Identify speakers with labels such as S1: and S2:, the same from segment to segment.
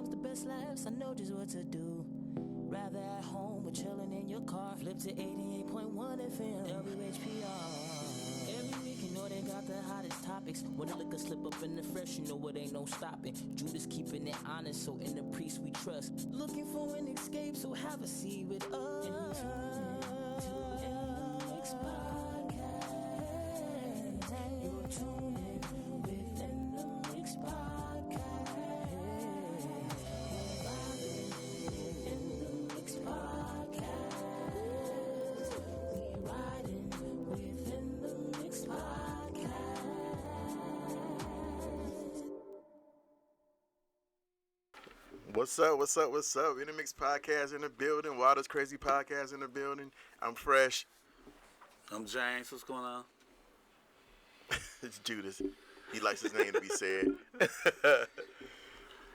S1: times, the best laughs, I know just what to do. Rather at home or chilling in your car. Flip to 88.1 FM, WHPR. Every week, you know they got the hottest topics. When the liquor slip up in the fresh, you know it ain't no stopping. Judas keeping it honest, so in the priest we trust. Looking for an escape, so have a seat with us. You're tuning within the Mix Podcast. In the Mix Podcast. We riding within the Mix Podcast.
S2: What's up? What's up? What's up? In the Mix Podcast in the building. Wilder's Crazy Podcast in the building. I'm Fresh.
S3: I'm James. What's going on?
S2: It's Judas. He likes his name to be said.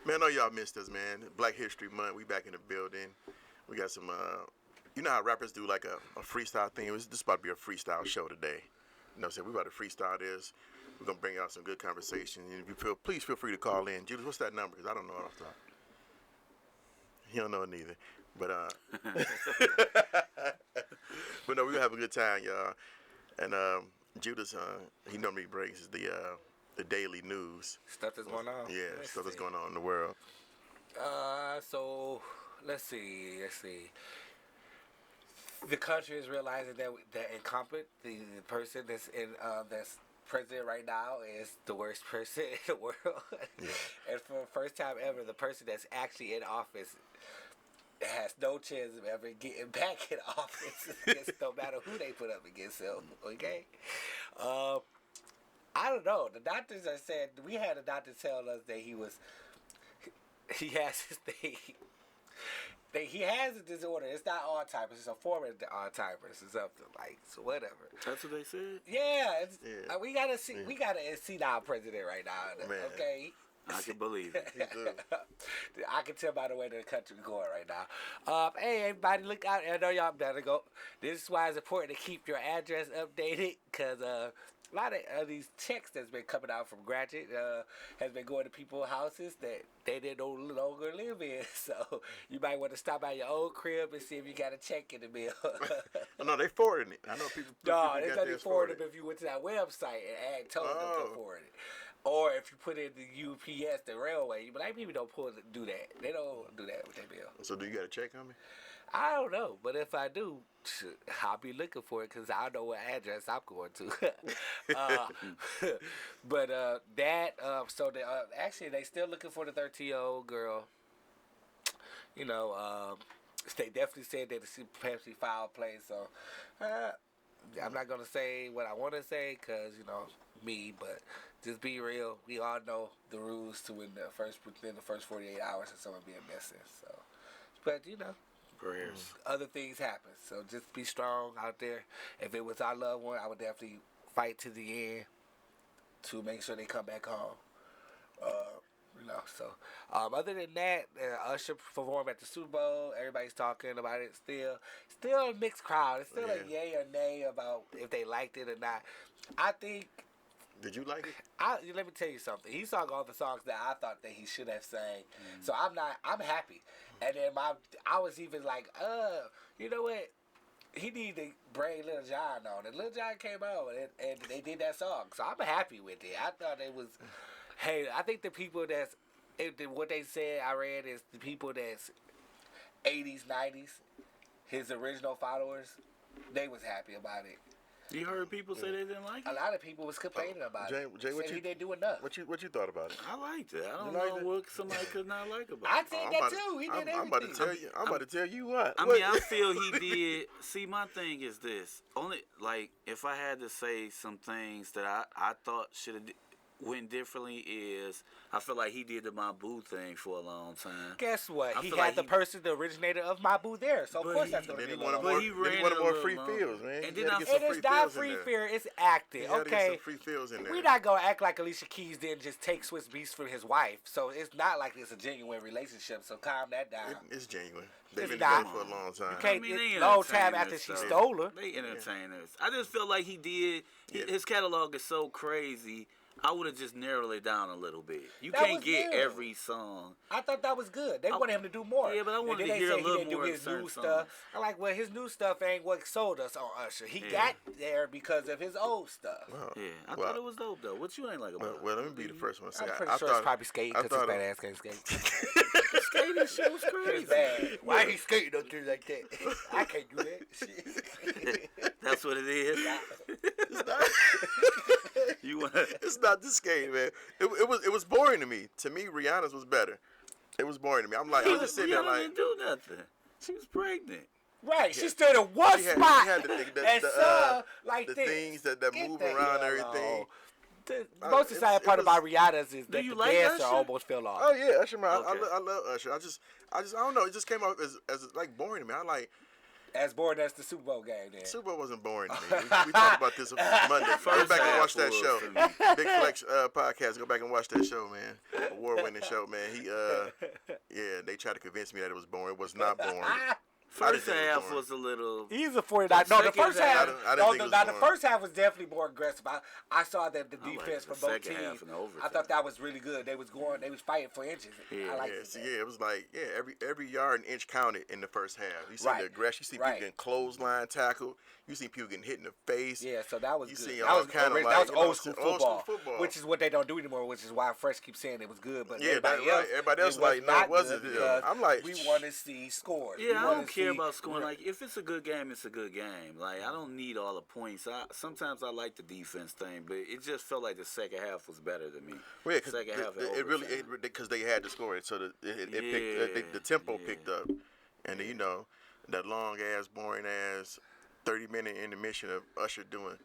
S2: Man, I know y'all missed us, man. Black History Month. We back in the building. We got some, you know how rappers do like a freestyle thing? This is about to be a freestyle show today. You know what I'm saying? We about to freestyle this. We're going to bring out some good conversation. And if you please feel free to call in. Judas, what's that number? Because I don't know it off the top. He don't know it neither. But, but no, we're going to have a good time, y'all. And, Judas, he normally brings the daily news.
S4: Stuff that's going on.
S2: Yeah, stuff that's going on in the world.
S4: So let's see. The country is realizing that incompetent, the person that's in that's president right now is the worst person in the world. Yeah. And for the first time ever, the person that's actually in office has no chance of ever getting back in office against no matter who they put up against him. Okay, I don't know. The doctors are saying we had a doctor tell us that he has his thing. He has a disorder. It's not Alzheimer's. It's a form of Alzheimer's or something like. So whatever.
S3: That's what they said.
S4: Yeah, we gotta see. We got a senile president right now.
S2: Man.
S4: Okay.
S3: I can believe it.
S4: I can tell by the way the country's going right now. Hey, everybody, look out. I know y'all better go. This is why it's important to keep your address updated, because a lot of these checks that's been coming out from Graduate has been going to people's houses that they didn't no longer live in. So you might want to stop by your old crib and see if you got a check in the mail.
S2: No, they forwarding it. I know people.
S4: No,
S2: people
S4: they only forward them if you went to that website and told them to forward it. Or if you put in the UPS, the railway, but people don't do that. They don't do that with their bill.
S2: So do you got a check on me?
S4: I don't know, but if I do, I'll be looking for it because I know what address I'm going to. Actually, they still looking for the 13-year-old girl. You know, they definitely said that it's potentially foul play, so I'm not going to say what I want to say because, me, but just be real. We all know the rules to within the first 48 hours of someone being missing. So, but,
S3: Prayers.
S4: other things happen. So just be strong out there. If it was our loved one, I would definitely fight to the end to make sure they come back home. So other than that, Usher performed at the Super Bowl. Everybody's talking about it still. Still a mixed crowd. It's still a yay or nay about if they liked it or not. I think.
S2: Did you like it?
S4: Let me tell you something. He sung all the songs that I thought that he should have sang. So I'm happy. And then I was even like, you know what? He need to bring Lil Jon on. And Lil Jon came on and they did that song. So I'm happy with it. I thought it was, I think the people what they said I read is the people that's 80s, 90s, his original followers, they was happy about it.
S3: You heard people say they didn't like it?
S4: A lot of people was complaining about it.
S2: Jay, what
S4: he didn't do enough.
S2: What you thought about it?
S3: I liked it. I don't know what somebody could not like about it.
S4: I said that too. He did everything.
S2: I'm about to tell you what.
S3: I feel he did. See, my thing is this. Only, if I had to say some things that I thought should have went differently is I feel like he did the My Boo thing for a long time.
S4: Guess what? He had the originator of My Boo there, so of course that's going to be
S2: he wanted more free feels, man.
S3: And then
S4: it's not free feel, it's acting. Okay,
S2: some free feels in there.
S4: We're not going to act like Alicia Keys didn't just take Swiss Beats from his wife, so it's not like it's a genuine relationship, so calm that down.
S2: It's genuine. They've been together for a long time.
S4: You can't long time after she stole her.
S3: They entertainers. I just feel like he did. His catalog is so crazy. I would have just narrowed it down a little bit. You
S4: That
S3: can't
S4: was
S3: get
S4: good.
S3: every song.
S4: I thought that was good. They wanted him to do more.
S3: Yeah, but I wanted
S4: And then
S3: to
S4: they
S3: hear
S4: said
S3: a little
S4: he didn't
S3: more
S4: do
S3: of
S4: his
S3: certain
S4: new
S3: songs.
S4: stuff. I'm like, well, his new stuff ain't what sold us on Usher. He got there because of his old stuff.
S2: Well,
S3: Yeah, I
S2: well,
S3: thought it was dope though. What you ain't like about
S2: well,
S3: it?
S2: let me be the first one to say.
S4: I'm pretty
S2: I
S4: sure
S2: thought,
S4: it's probably skating
S2: I
S4: because his
S2: thought
S4: fat
S2: it-
S4: ass can't skate.
S3: The skating shit was crazy.
S4: It's bad. Why he skating up there like that? I can't do that shit.
S3: That's what it is.
S2: It's not,
S3: You want?
S2: it's not this game, man. It was boring to me. To me, Rihanna's was better. It was boring to me. I'm like, I was just sitting there
S3: Rihanna
S2: like,
S3: didn't do nothing. She was pregnant.
S4: Right, she stood in one
S2: She had-
S4: spot
S2: she had the thing-
S4: and sung like
S2: the
S4: this.
S2: things that
S4: Get
S2: move
S4: the
S2: around
S4: hell
S2: everything.
S4: on. The
S2: Uh,
S4: most
S2: it
S4: exciting
S2: was-
S4: part
S2: it
S4: about
S2: was-
S4: Rihanna's is that
S3: you
S4: the
S3: like
S4: dancer
S3: Usher?
S4: almost fell off.
S2: Oh yeah, Usher, man.
S3: Okay.
S2: I love Usher. I don't know. It just came out as like boring to me. I like
S4: As boring as the Super Bowl game then.
S2: Super Bowl wasn't boring to me. We talked about this Monday. Go
S3: First
S2: back and
S3: half
S2: watch that
S3: was
S2: show.
S3: for me.
S2: Big Flex podcast. Go back and watch that show, man. Award-winning show, man. Yeah, they tried to convince me that it was boring. It was not boring.
S3: First
S2: think it was
S3: half
S2: boring.
S3: was a little.
S4: He's a 49. No, the
S3: second
S4: first
S3: half-
S4: half.
S2: I didn't think it was
S4: the
S2: boring.
S4: first half was definitely more aggressive. I saw that the
S3: I like
S4: defense
S3: the
S4: from both
S3: second half
S4: teams.
S3: and the overtime.
S4: I thought that was really good. They was fighting for inches.
S3: Yeah,
S4: I like
S2: Yeah,
S4: it.
S2: so yeah, it was like every yard and inch counted in the first half. You see
S4: Right.
S2: the aggression. You see
S4: Right.
S2: people getting clothesline tackled. You see people getting hit in the face.
S4: Yeah, so that was
S2: You
S4: good.
S2: see
S4: That
S2: all
S4: was,
S2: kind of
S4: original-
S2: like,
S4: that
S2: you
S4: was
S2: know,
S4: old school
S2: old school
S4: football,
S2: football.
S4: which is what they don't do anymore. Which is why Fresh keeps saying it was good, but
S2: Yeah,
S4: everybody
S2: that's
S4: else,
S2: right. Everybody else
S4: it
S2: like,
S4: was
S2: no,
S4: not
S2: it wasn't.
S4: good
S2: Yeah.
S4: because
S2: I'm like,
S4: we want to see scores. We
S3: Yeah, I
S4: wanna
S3: don't care
S4: see-
S3: about scoring. Like, if it's a good game, it's a good game. Like, I don't need all the points. Sometimes I like the defense thing, but it just felt like the second half was better than me.
S2: well, yeah, 'cause
S3: second half,
S2: it really because they had to score it, so the tempo picked up, and then, you know, that long ass, boring ass 30-minute intermission of Usher doing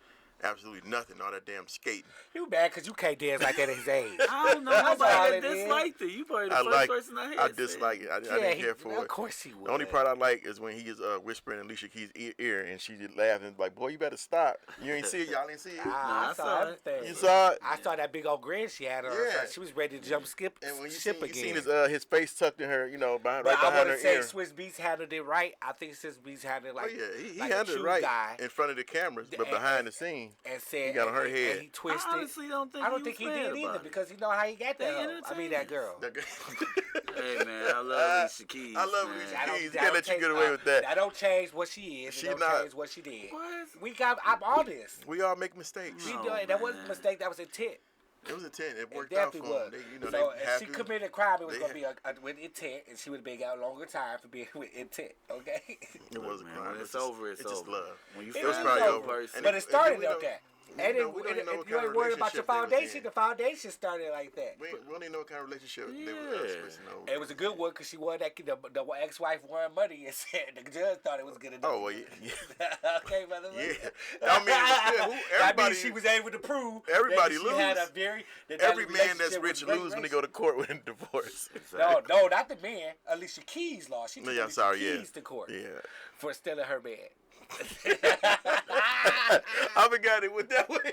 S2: absolutely nothing, all that damn skating.
S4: You mad because you can't dance like that at his age.
S3: I don't know
S4: That's all
S3: nobody
S4: it
S3: that
S4: is.
S3: disliked it. You probably the
S2: I
S3: first
S2: like,
S3: person I had.
S2: I
S3: said.
S2: dislike it. I
S4: Yeah,
S2: didn't care for
S4: of
S2: it.
S4: course he would.
S2: The only part I like is when he is whispering in Alicia Keys' ear, and she just laughing like, "Boy, you better stop. You ain't see it. Y'all ain't see it."
S4: I
S3: I
S4: saw
S3: saw
S4: everything.
S2: You saw it.
S4: I saw that big old grin she had on her.
S2: Yeah.
S4: She was ready to jump, skip,
S2: And when you
S4: ship
S2: seen
S4: again.
S2: his face tucked in her, you know,
S4: But
S2: right
S4: I
S2: behind
S4: want
S2: her
S4: to say
S2: ear.
S4: Swiss Beats handled it right. I think Swiss Beats handled it
S2: Oh
S4: like,
S2: yeah, he
S4: like a
S2: handled it
S4: true
S2: right
S4: guy
S2: in front of the cameras, but
S4: And-
S2: behind the scene,
S4: and said
S2: he got on her
S4: and
S2: head.
S4: he twisted.
S3: I honestly don't think
S4: I don't
S3: he
S4: think
S3: was
S4: he
S3: mad
S4: did either
S3: about it.
S4: because you know how he got
S3: They
S4: that. hoe. I mean that girl.
S3: Hey man, I love Alicia Keys.
S2: I love
S3: man.
S2: Alicia
S4: That don't-
S2: Keys.
S4: that
S2: Can't
S4: don't
S2: let you
S4: change-
S2: get away with that.
S4: That don't change what she is.
S2: She
S4: It don't
S2: not.
S4: change what she did.
S3: What?
S4: I'm honest.
S2: We all make mistakes.
S4: We
S3: Oh,
S4: do it. That wasn't a
S3: man.
S4: mistake. That was intent.
S2: It was intent. It
S4: It
S2: worked out for
S4: definitely was.
S2: them. They, you know,
S4: So
S2: they
S4: if
S2: happy.
S4: she committed a crime, it was
S2: They-
S4: going to be with intent, and she would have been out longer time for being with intent. Okay.
S2: It was a
S3: Man,
S2: crime.
S3: when it's
S2: just-
S3: over, it's
S2: just
S3: over.
S2: love.
S3: When you
S4: It
S3: find
S4: was
S3: a
S2: probably
S3: good
S2: over.
S3: person,
S2: And
S4: But it started
S2: we
S4: like
S2: don't-
S4: that.
S2: we
S4: And
S2: don't even know what
S4: you
S2: kind
S4: ain't
S2: of
S4: worried about your
S2: relationship they was
S4: foundation.
S2: in.
S4: The foundation started like that.
S2: We don't even know what kind of relationship they were
S3: Yeah.
S2: switching over.
S4: It was a good one because she won that. The ex-wife won money and said the judge thought it was good enough.
S2: Oh, well, yeah.
S4: Okay, brother.
S2: Yeah. I mean, but still,
S4: that
S2: everybody,
S4: means she was able to prove
S2: everybody
S4: that she had a
S2: lose.
S4: very that
S2: every
S4: that
S2: man that's
S4: relationship
S2: rich
S4: was great
S2: lose when they go to court with a divorce.
S4: No, not the man. Alicia Keys lost. She took
S2: Yeah,
S4: Alicia
S2: sorry, yeah.
S4: Keys to court
S2: Yeah.
S4: for stealing her man.
S2: I forgot it went that way.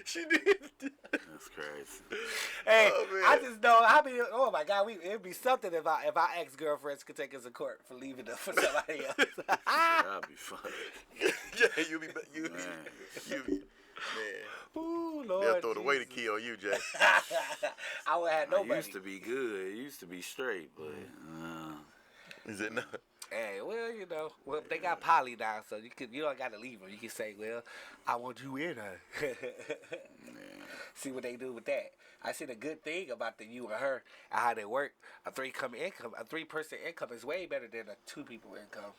S2: She did.
S3: That's crazy.
S4: Hey,
S2: Oh, man.
S4: I just know how many. Oh my God, it'd be something if our ex girlfriends could take us to court for leaving them for somebody else.
S3: That'd be funny.
S2: Yeah, you be, man.
S4: Ooh, Lord.
S2: They'll throw the way to
S4: Jesus.
S2: kill you, Jay.
S4: I would have
S3: It
S4: nobody.
S3: used to be good. It used to be straight, but
S2: Is it not?
S4: Hey, well, you know, they got Polly now, so you don't got to leave them. You can say, well, I want you in her. See what they do with that. I see the good thing about the you and her and how they work. A three-person income is way better than a two-people income,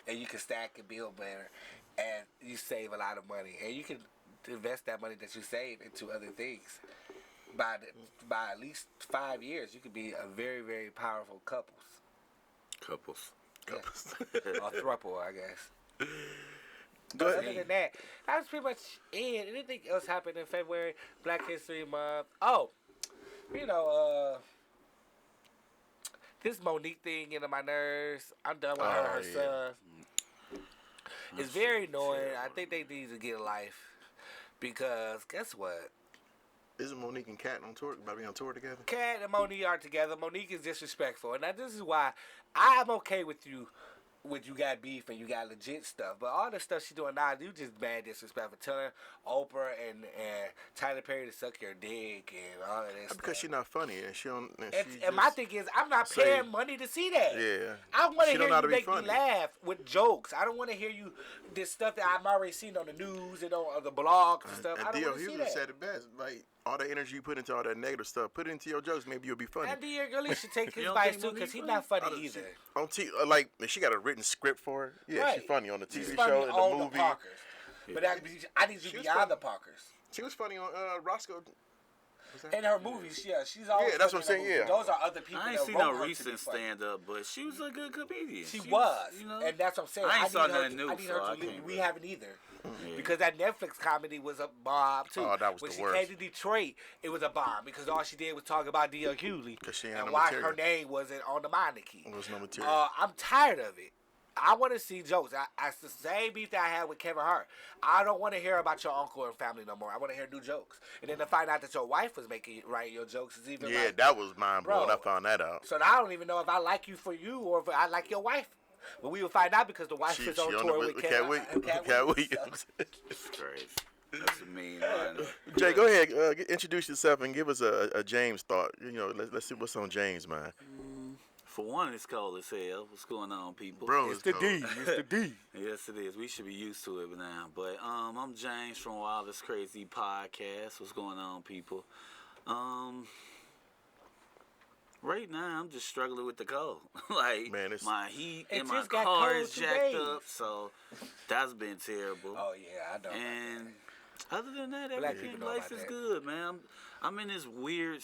S4: and you can stack and build better, and you save a lot of money, and you can invest that money that you save into other things. By at least 5 years, you could be a very, very powerful couples.
S3: couples.
S4: Or throuple, I guess.
S2: Go
S4: But
S2: ahead.
S4: other than that, that was pretty much it. Anything else happened in February? Black History Month. Oh, you know, this Monique thing getting on my nerves. I'm done with her and her
S2: Oh, yeah.
S4: son. It's very annoying. I think they need to get a life. Because guess what?
S2: Isn't Monique and Kat on tour? About to be on tour together?
S4: Kat and Monique are together. Monique is disrespectful. And now this is why I'm okay with you when you got beef and you got legit stuff. But all the stuff she doing now, you just bad disrespectful. Telling Oprah and Tyler Perry to suck your dick and all of this
S2: Because
S4: stuff.
S2: she's not funny and she don't.
S4: And my thing is, I'm not paying money to see that.
S2: Yeah.
S4: I want
S2: She
S4: to
S2: don't
S4: hear
S2: know how
S4: you
S2: to be
S4: make
S2: funny.
S4: me laugh with jokes. I don't want to hear you this stuff that I've already seen on the news and on the blogs and stuff. I don't
S2: D.L.
S4: want to see
S2: Hughley
S4: that.
S2: said it best. Like, all the energy you put into all that negative stuff, put it into your jokes. Maybe you'll be funny.
S4: And D.L. really should take his
S3: don't
S4: advice
S3: think
S4: too,
S3: Monique
S4: because he's
S3: funny?
S4: not funny either.
S2: On like, she got a written script for her. Yeah,
S4: Right.
S2: she's funny on the TV
S4: She's funny
S2: show, in
S4: on
S2: the movie.
S4: Parkers. But I need
S2: She
S4: you
S2: was
S4: beyond
S2: funny.
S4: the Parkers.
S2: She was funny on Roscoe.
S4: In her movies, yeah, she's always.
S2: Yeah, that's what I'm
S4: funny in
S2: saying,
S4: her
S2: yeah.
S4: movies. Those are other people.
S3: I ain't
S4: that
S3: seen
S4: wrote
S3: no
S4: her to be
S3: recent
S4: funny.
S3: stand up, but she was a good comedian.
S4: She was,
S3: you know,
S4: and that's what I'm saying.
S3: I ain't saw
S4: need her
S3: nothing new,
S4: I need her
S3: so I
S4: to leave.
S3: can't
S4: We
S3: really-
S4: haven't either.
S3: Yeah.
S4: Because that Netflix comedy was a bomb too.
S2: Oh, that was
S4: when
S2: the
S4: she
S2: worst.
S4: came to Detroit, it was a bomb because all she did was talk about D.L. Hughley
S2: 'Cause she ain't had
S4: and
S2: no
S4: why
S2: material.
S4: her name wasn't on the monarchy.
S2: There was no material.
S4: I'm tired of it. I want to see jokes. It's the same beef that I had with Kevin Hart. I don't want to hear about your uncle and family no more. I want to hear new jokes. And then to find out that your wife was writing your jokes is even
S2: Yeah,
S4: like,
S2: that was mind blowing.
S4: Bro.
S2: I found that out.
S4: so now I don't even know if I like you for you or if I like your wife. But we will find out because the wife
S2: She
S4: is on
S2: on
S4: tour
S2: the
S4: with
S2: Cat
S4: Cat
S2: Williams.
S4: Williams.
S3: It's crazy. That's a mean line.
S2: Jay, go ahead. Introduce yourself and give us a James thought. You know, let's see what's on James' mind.
S3: For one, it's cold as hell. What's going on, people?
S2: Bro,
S4: It's the
S2: cold.
S4: D. It's the D.
S3: Yes, it is. We should be used to it now. But I'm James from Wildest Crazy Podcast. What's going on, people? Right now, I'm just struggling with the cold. Like,
S2: Man, it's-
S3: my heat
S4: It
S3: in my
S4: just got
S3: car
S4: cold
S3: is
S4: 2
S3: jacked
S4: days.
S3: up, so that's been terrible.
S4: Oh yeah, I know.
S3: And other than that,
S4: Black
S3: everything,
S4: people know
S3: life
S4: about
S3: is
S4: that.
S3: good, man. I'm in this weird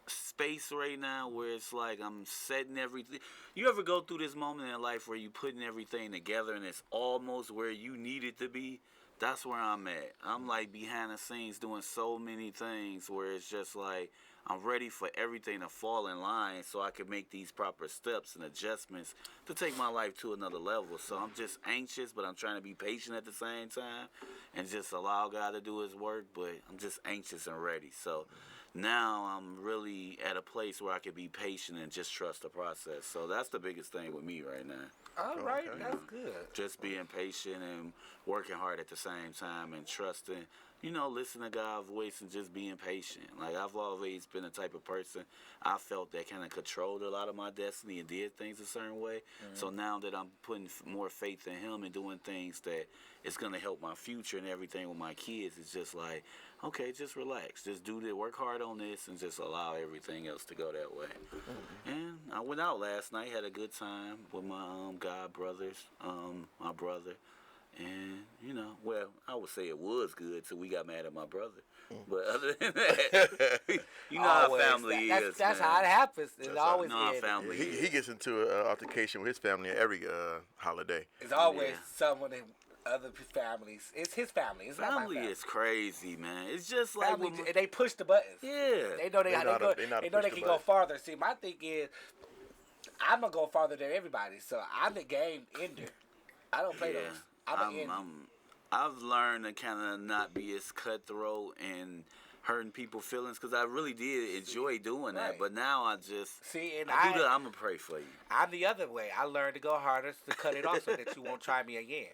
S3: space right now where it's like I'm setting everything. You ever go through this moment in life where you putting everything together and it's almost where you need it to be? That's where I'm at. I'm like behind the scenes doing so many things where it's just like I'm ready for everything to fall in line so I can make these proper steps and adjustments to take my life to another level. So I'm just anxious, but I'm trying to be patient at the same time and just allow God to do his work, but I'm just anxious and ready. So now I'm really at a place where I can be patient and just trust the process. So that's the biggest thing with me right now.
S4: All right,
S2: Okay.
S4: that's good.
S3: Just being patient and working hard at the same time and trusting, you know, listening to God's voice and just being patient. Like, I've always been the type of person I felt that kind of controlled a lot of my destiny and did things a certain way. So now that I'm putting more faith in him and doing things that it's going to help my future and everything with my kids, it's just like, okay, just relax. Just do the work hard on this and just allow everything else to go that way. And I went out last night, had a good time with my god brothers, my brother. And, you know, well, I would say it was good till we got mad at my brother. But other than that, you know
S4: Always.
S3: how family is.
S4: That's
S3: man.
S4: how it happens. It's
S2: That's
S4: always
S3: how
S4: is.
S3: family
S2: He gets into an altercation with his family every holiday.
S4: It's always
S3: Yeah.
S4: someone in other families. It's his family. It's not my
S3: Family
S4: family.
S3: is crazy, man. It's just like
S4: Family,
S3: when my-
S4: and they push the buttons.
S3: yeah.
S4: They know
S2: They know how to
S4: they
S2: push
S4: know they
S2: the
S4: can go
S2: button.
S4: farther. See, my thing is, I'm gonna go farther than everybody. So I'm the game ender. I don't play those. I'm an ender.
S3: I've learned to kind of not be as cutthroat and hurting people's feelings because I really did enjoy doing that.
S4: Right.
S3: But now I just
S4: See, and
S3: I'm gonna pray for you.
S4: I'm the other way. I learned to go harder to cut it off so that you won't try me again.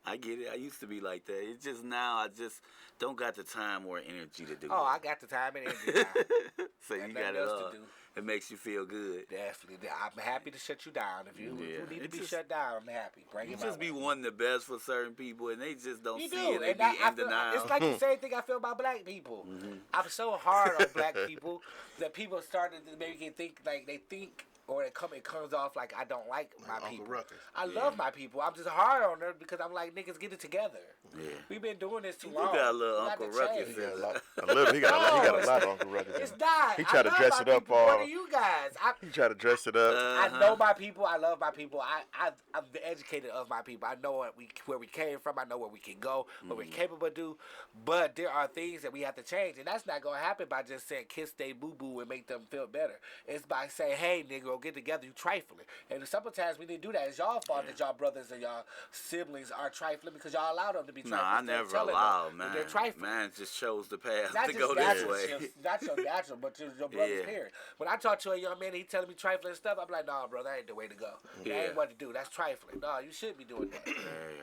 S3: I get it. I used to be like that. It's just now I just don't got the time or energy to do
S4: Oh, I
S3: it.
S4: got the time and energy now.
S3: So you
S4: and
S3: got
S4: nothing
S3: it
S4: else to
S3: all.
S4: do.
S3: It makes you feel good.
S4: Definitely. I'm happy to shut you down. If you
S3: Yeah.
S4: need to
S3: It
S4: be
S3: just-
S4: shut down, I'm happy. Bring
S3: You
S4: it
S3: just
S4: my
S3: be
S4: way.
S3: wanting the best for certain people, and they just don't
S4: You
S3: see
S4: do,
S3: it. They
S4: and
S3: be
S4: I
S3: in
S4: feel,
S3: denial.
S4: it's like the same thing I feel about black people. I'm so hard on black people that people started to make it think like they think or it comes off like I don't like my
S2: Uncle
S4: people.
S2: Ruckus.
S4: I love my people. I'm just hard on them because I'm like niggas get it together.
S3: Yeah.
S4: We've been doing this too
S3: You
S4: long.
S3: got a little
S4: We
S3: Uncle
S4: to
S3: Ruckus
S4: change.
S2: He got a lot. He got a lot of Uncle Ruckus.
S4: It's not.
S2: He tried to
S4: I love
S2: dress
S4: my
S2: it up
S4: people more
S2: all.
S4: than you guys.
S2: He tried to dress it up.
S4: I know my people. I love my people. I'm the educated of my people. I know where we came from. I know where we can go, what we're capable of do. But there are things that we have to change, and that's not gonna happen by just saying kiss they boo boo and make them feel better. It's by saying, hey nigga, don't get together, you trifling. And sometimes we didn't do that. It's y'all fault that y'all brothers and y'all siblings are trifling because y'all allowed them to be trifling.
S3: No, I never allowed, man.
S4: They're trifling.
S3: Man just chose the path
S4: Not
S3: to
S4: just
S3: go this
S4: natural,
S3: way.
S4: not your natural, but your brother's parent. When I talk to a young man, he telling me trifling stuff. I'm like, nah, bro, that ain't the way to go. That ain't what to do. That's trifling. No, you shouldn't be doing that.
S3: Hey,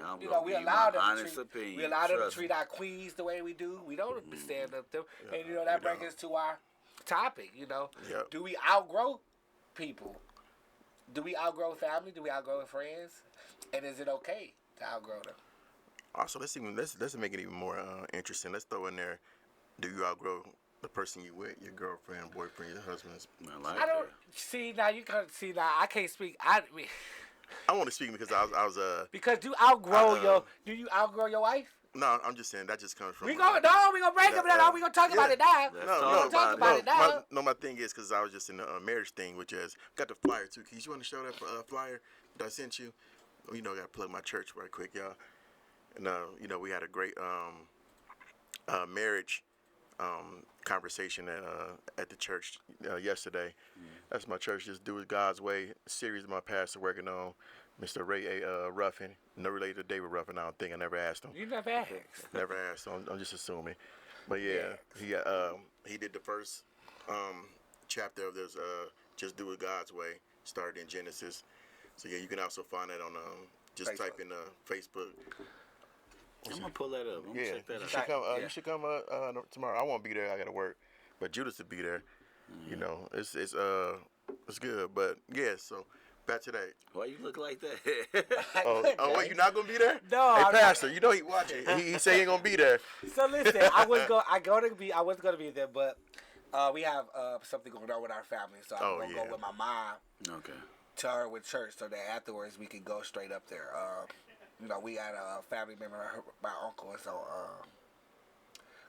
S3: I'm
S4: You know, we
S3: gonna
S4: allow
S3: give my
S4: them to
S3: honest
S4: treat.
S3: opinion.
S4: We allow them to
S3: Trust
S4: treat
S3: me.
S4: our queens the way we do. We don't stand up to them, and you know that brings us to our topic. You know, do we outgrow people? Do we outgrow family? Do we outgrow friends? And is it okay to outgrow them?
S2: Also, let's make it even more interesting. Let's throw in there: do you outgrow the person you with, your girlfriend, boyfriend, your husband?
S4: I don't see now. You can't see now. I can't speak. I
S2: want to speak because I was
S4: because do you outgrow your wife?
S2: No, I'm just saying that just comes from.
S4: We gonna break up that. We gonna talk about it now.
S2: My thing is because I was just in the marriage thing, which is got the flyer too. Keys, you want to show that flyer that I sent you? You know, I gotta plug my church right quick, y'all. And you know, we had a great marriage conversation at the church yesterday. That's my church. Just do it God's way. Series my pastor working on. Mr. Ray A. Ruffin, no related to David Ruffin. I don't think I never asked him.
S4: You never asked.
S2: Never asked. I'm just assuming. But yeah, he did the first chapter of this. Just do it God's way. Started in Genesis. So yeah, you can also find that on just Facebook. Type in Facebook.
S3: I'm gonna pull that up. I'm gonna check that out.
S2: You should come tomorrow. I won't be there. I gotta work, but Judas will be there. You know, it's good. But yeah, so. Back to that.
S3: Why you look like that?
S2: Wait, you not gonna be there?
S4: No,
S2: hey, Pastor, you know he watching. He say he ain't gonna be there.
S4: So listen, I was gonna be there, but we have something going on with our family, so I'm gonna go with my mom.
S3: Okay.
S4: To her with church, so that afterwards we can go straight up there. You know, we had a family member, my uncle, is on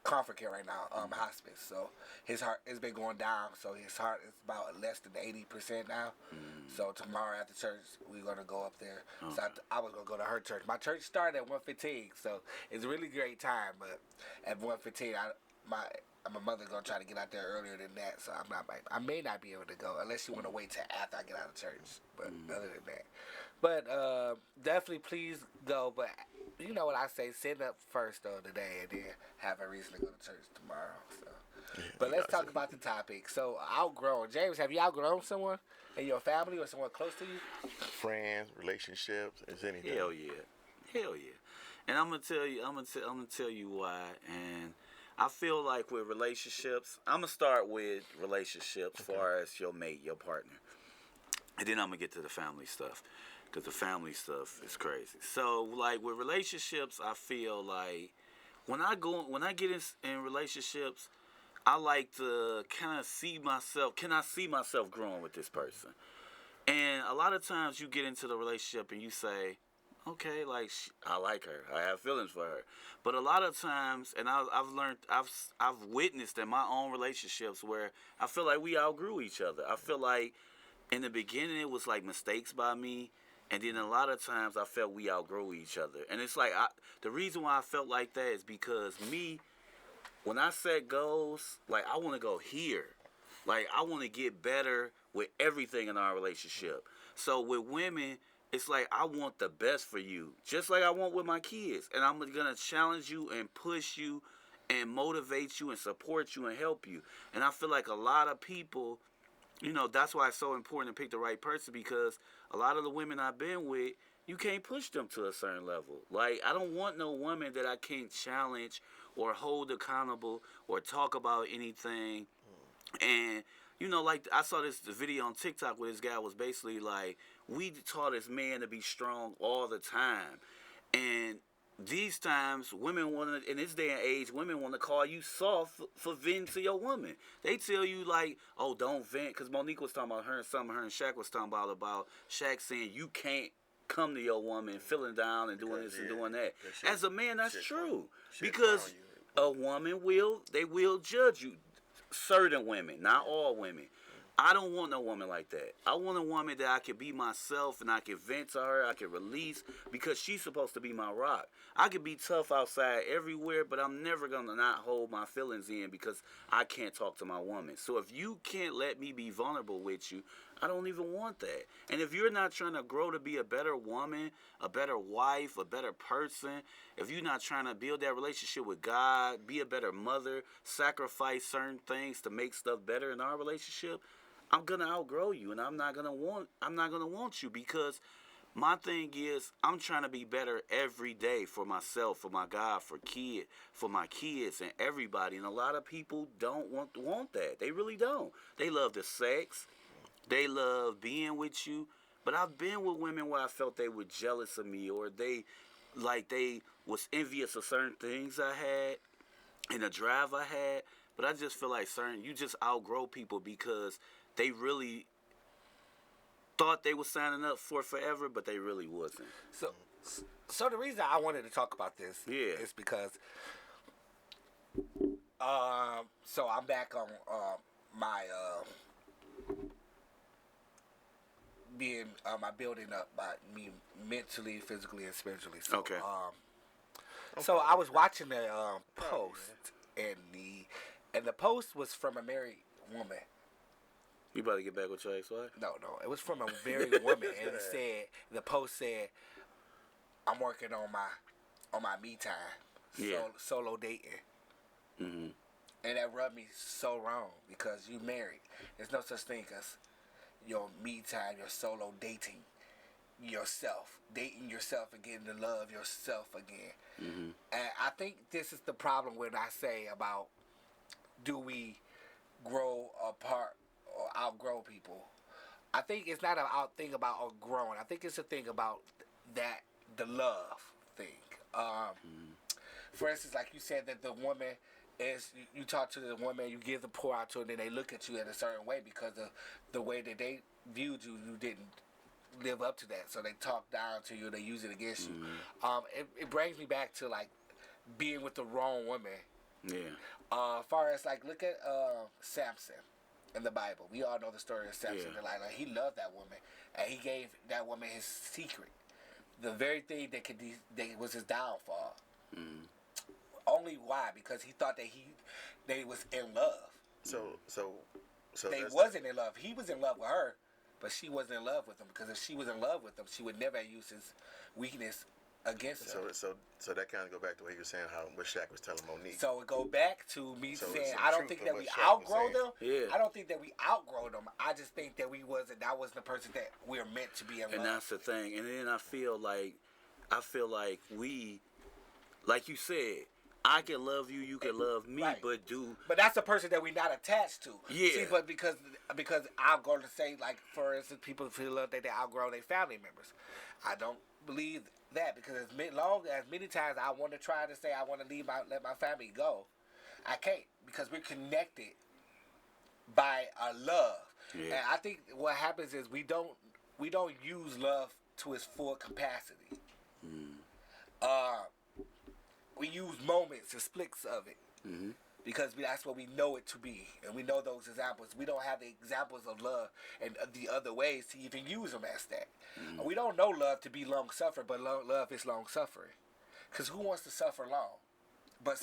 S4: comfort care right now, hospice. So his heart has been going down. So his heart is about less than 80% now. So tomorrow after church, we're gonna go up there. So I was gonna go to her church. My church started at 1:15, so it's a really great time. But at 1:15, my mother's gonna try to get out there earlier than that. So I may not be able to go unless you want to wait till after I get out of church. But other than that, but definitely please go. But you know what I say, send up first though today, and then have a reason to go to church tomorrow. So, but let's talk about the topic. So, outgrown. James, have you outgrown someone in your family or someone close to you?
S2: Friends, relationships, is anything?
S3: Hell yeah. And I'm gonna tell you why. And I feel like with relationships, I'm gonna start with relationships as far as your mate, your partner, and then I'm gonna get to the family stuff. Because the family stuff is crazy. So, like, with relationships, I feel like when I get in relationships, I like to kind of see myself. Can I see myself growing with this person? And a lot of times you get into the relationship and you say, okay, like, I like her. I have feelings for her. But a lot of times, and I've witnessed in my own relationships where I feel like we outgrew each other. I feel like in the beginning it was like mistakes by me. And then a lot of times I felt we outgrow each other. And it's like, the reason why I felt like that is because when I set goals, like I want to go here. Like I want to get better with everything in our relationship. So with women, it's like I want the best for you. Just like I want with my kids. And I'm going to challenge you and push you and motivate you and support you and help you. And I feel like a lot of people, you know, that's why it's so important to pick the right person, because a lot of the women I've been with, you can't push them to a certain level. Like, I don't want no woman that I can't challenge or hold accountable or talk about anything. And, you know, like, I saw this video on TikTok where this guy was basically like, we taught this man to be strong all the time. And these times, women want to, in this day and age, women want to call you soft for venting to your woman. They tell you, like, oh, don't vent. Because Monique was talking about her and Shaq was talking about Shaq saying you can't come to your woman feeling down and doing this and doing that. As a man, that's true. Because a woman will judge you. Certain women, not all women. I don't want no woman like that. I want a woman that I can be myself and I can vent to her, I can release, because she's supposed to be my rock. I can be tough outside everywhere, but I'm never going to not hold my feelings in because I can't talk to my woman. So if you can't let me be vulnerable with you, I don't even want that. And if you're not trying to grow to be a better woman, a better wife, a better person, if you're not trying to build that relationship with God, be a better mother, sacrifice certain things to make stuff better in our relationship, I'm gonna outgrow you, and I'm not gonna want you, because my thing is, I'm trying to be better every day for myself, for my God, for my kids and everybody. And a lot of people don't want that. They really don't. They love the sex. They love being with you. But I've been with women where I felt they were jealous of me, or they was envious of certain things I had and the drive I had. But I just feel like you just outgrow people because they really thought they were signing up for forever, but they really wasn't.
S4: So the reason I wanted to talk about this is because so I'm back on my my building up by me mentally, physically, and spiritually. So,
S3: Okay.
S4: So I was watching the post, and the post was from a married woman.
S3: You about to get back with your ex-wife?
S4: No, it was from a married woman, and the post said, "I'm working on my me time, solo dating."
S3: Mm-hmm.
S4: And that rubbed me so wrong, because you married. There's no such thing as your me time, your solo dating yourself and getting to love yourself again.
S3: Mm-hmm.
S4: And I think this is the problem when I say about, do we grow apart or outgrow people? I think it's not a thing about outgrowing. I think it's a thing about the love thing. For instance, like you said, that the woman is, you talk to the woman, you give the pour out to her, and then they look at you in a certain way because of the way that they viewed you. You didn't live up to that, so they talk down to you, they use it against you. It brings me back to like being with the wrong woman.
S3: Yeah.
S4: Far as like, look at Samson in the Bible. We all know the story of Samson.
S3: Yeah.
S4: Like he loved that woman, and he gave that woman his secret, the very thing that was his downfall. Only why? Because he thought that they was in love.
S2: So
S4: they wasn't in love. He was in love with her, but she wasn't in love with him, because if she was in love with him, she would never use his weakness against her.
S2: So that kind of go back to what you were saying, how what Shaq was telling Monique.
S4: So it go back to me
S2: So
S4: saying,
S2: it's
S4: I don't
S2: truth
S4: think
S2: of
S4: that
S2: what
S4: we
S2: Shaq was
S4: outgrow them.
S3: saying. Yeah.
S4: I don't think that we outgrow them. I just think that that wasn't the person that we're meant to be in love.
S3: And that's the thing. And then I feel like we, like you said, I can love you, you can love me,
S4: right.
S3: But
S4: that's the person that we're not attached to.
S3: Yeah.
S4: See, but because I'm going to say, like, for instance, people feel that they outgrow their family members. I don't believe that, because as many times I want to try to say I want to let my family go, I can't, because we're connected by our love.
S3: Yeah.
S4: And I think what happens is we don't use love to its full capacity. We use moments and splits of it, because that's what we know it to be, and we know those examples. We don't have the examples of love and the other ways to even use them as that. We don't know love to be long-suffering, but love is long-suffering, because who wants to suffer long? But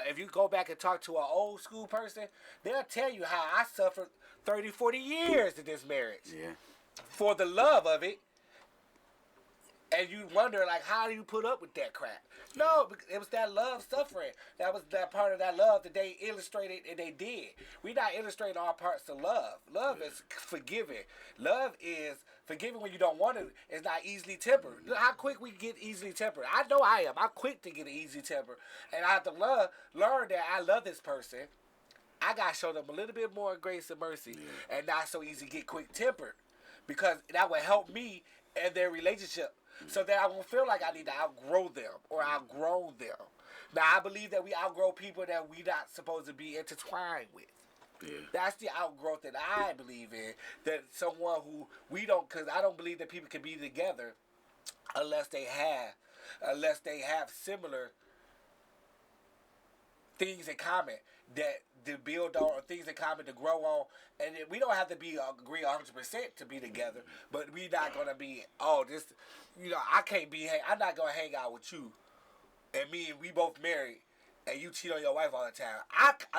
S4: if you go back and talk to an old school person, they'll tell you how I suffered 30, 40 years in this marriage for the love of it. And you wonder, like, how do you put up with that crap? No, it was that love suffering. That was that part of that love that they illustrated, and they did. We're not illustrating our parts of love. Love is forgiving. Love is forgiving when you don't want it. It's not easily tempered. Look how quick we get easily tempered. I know I am. I'm quick to get an easy temper. And I have to learn that I love this person. I got to show them a little bit more grace and mercy, and not so easy to get quick tempered, because that will help me in their relationship. So that I won't feel like I need to outgrow them or outgrow them. Now, I believe that we outgrow people that we not supposed to be intertwined with.
S3: Yeah.
S4: That's the outgrowth that I believe in. That someone who we don't, because I don't believe that people can be together unless they have similar things in common that to build on, or things in common to grow on. And we don't have to agree 100% to be together, but we not gonna be I'm not gonna hang out with you, and we both married, and you cheat on your wife all the time.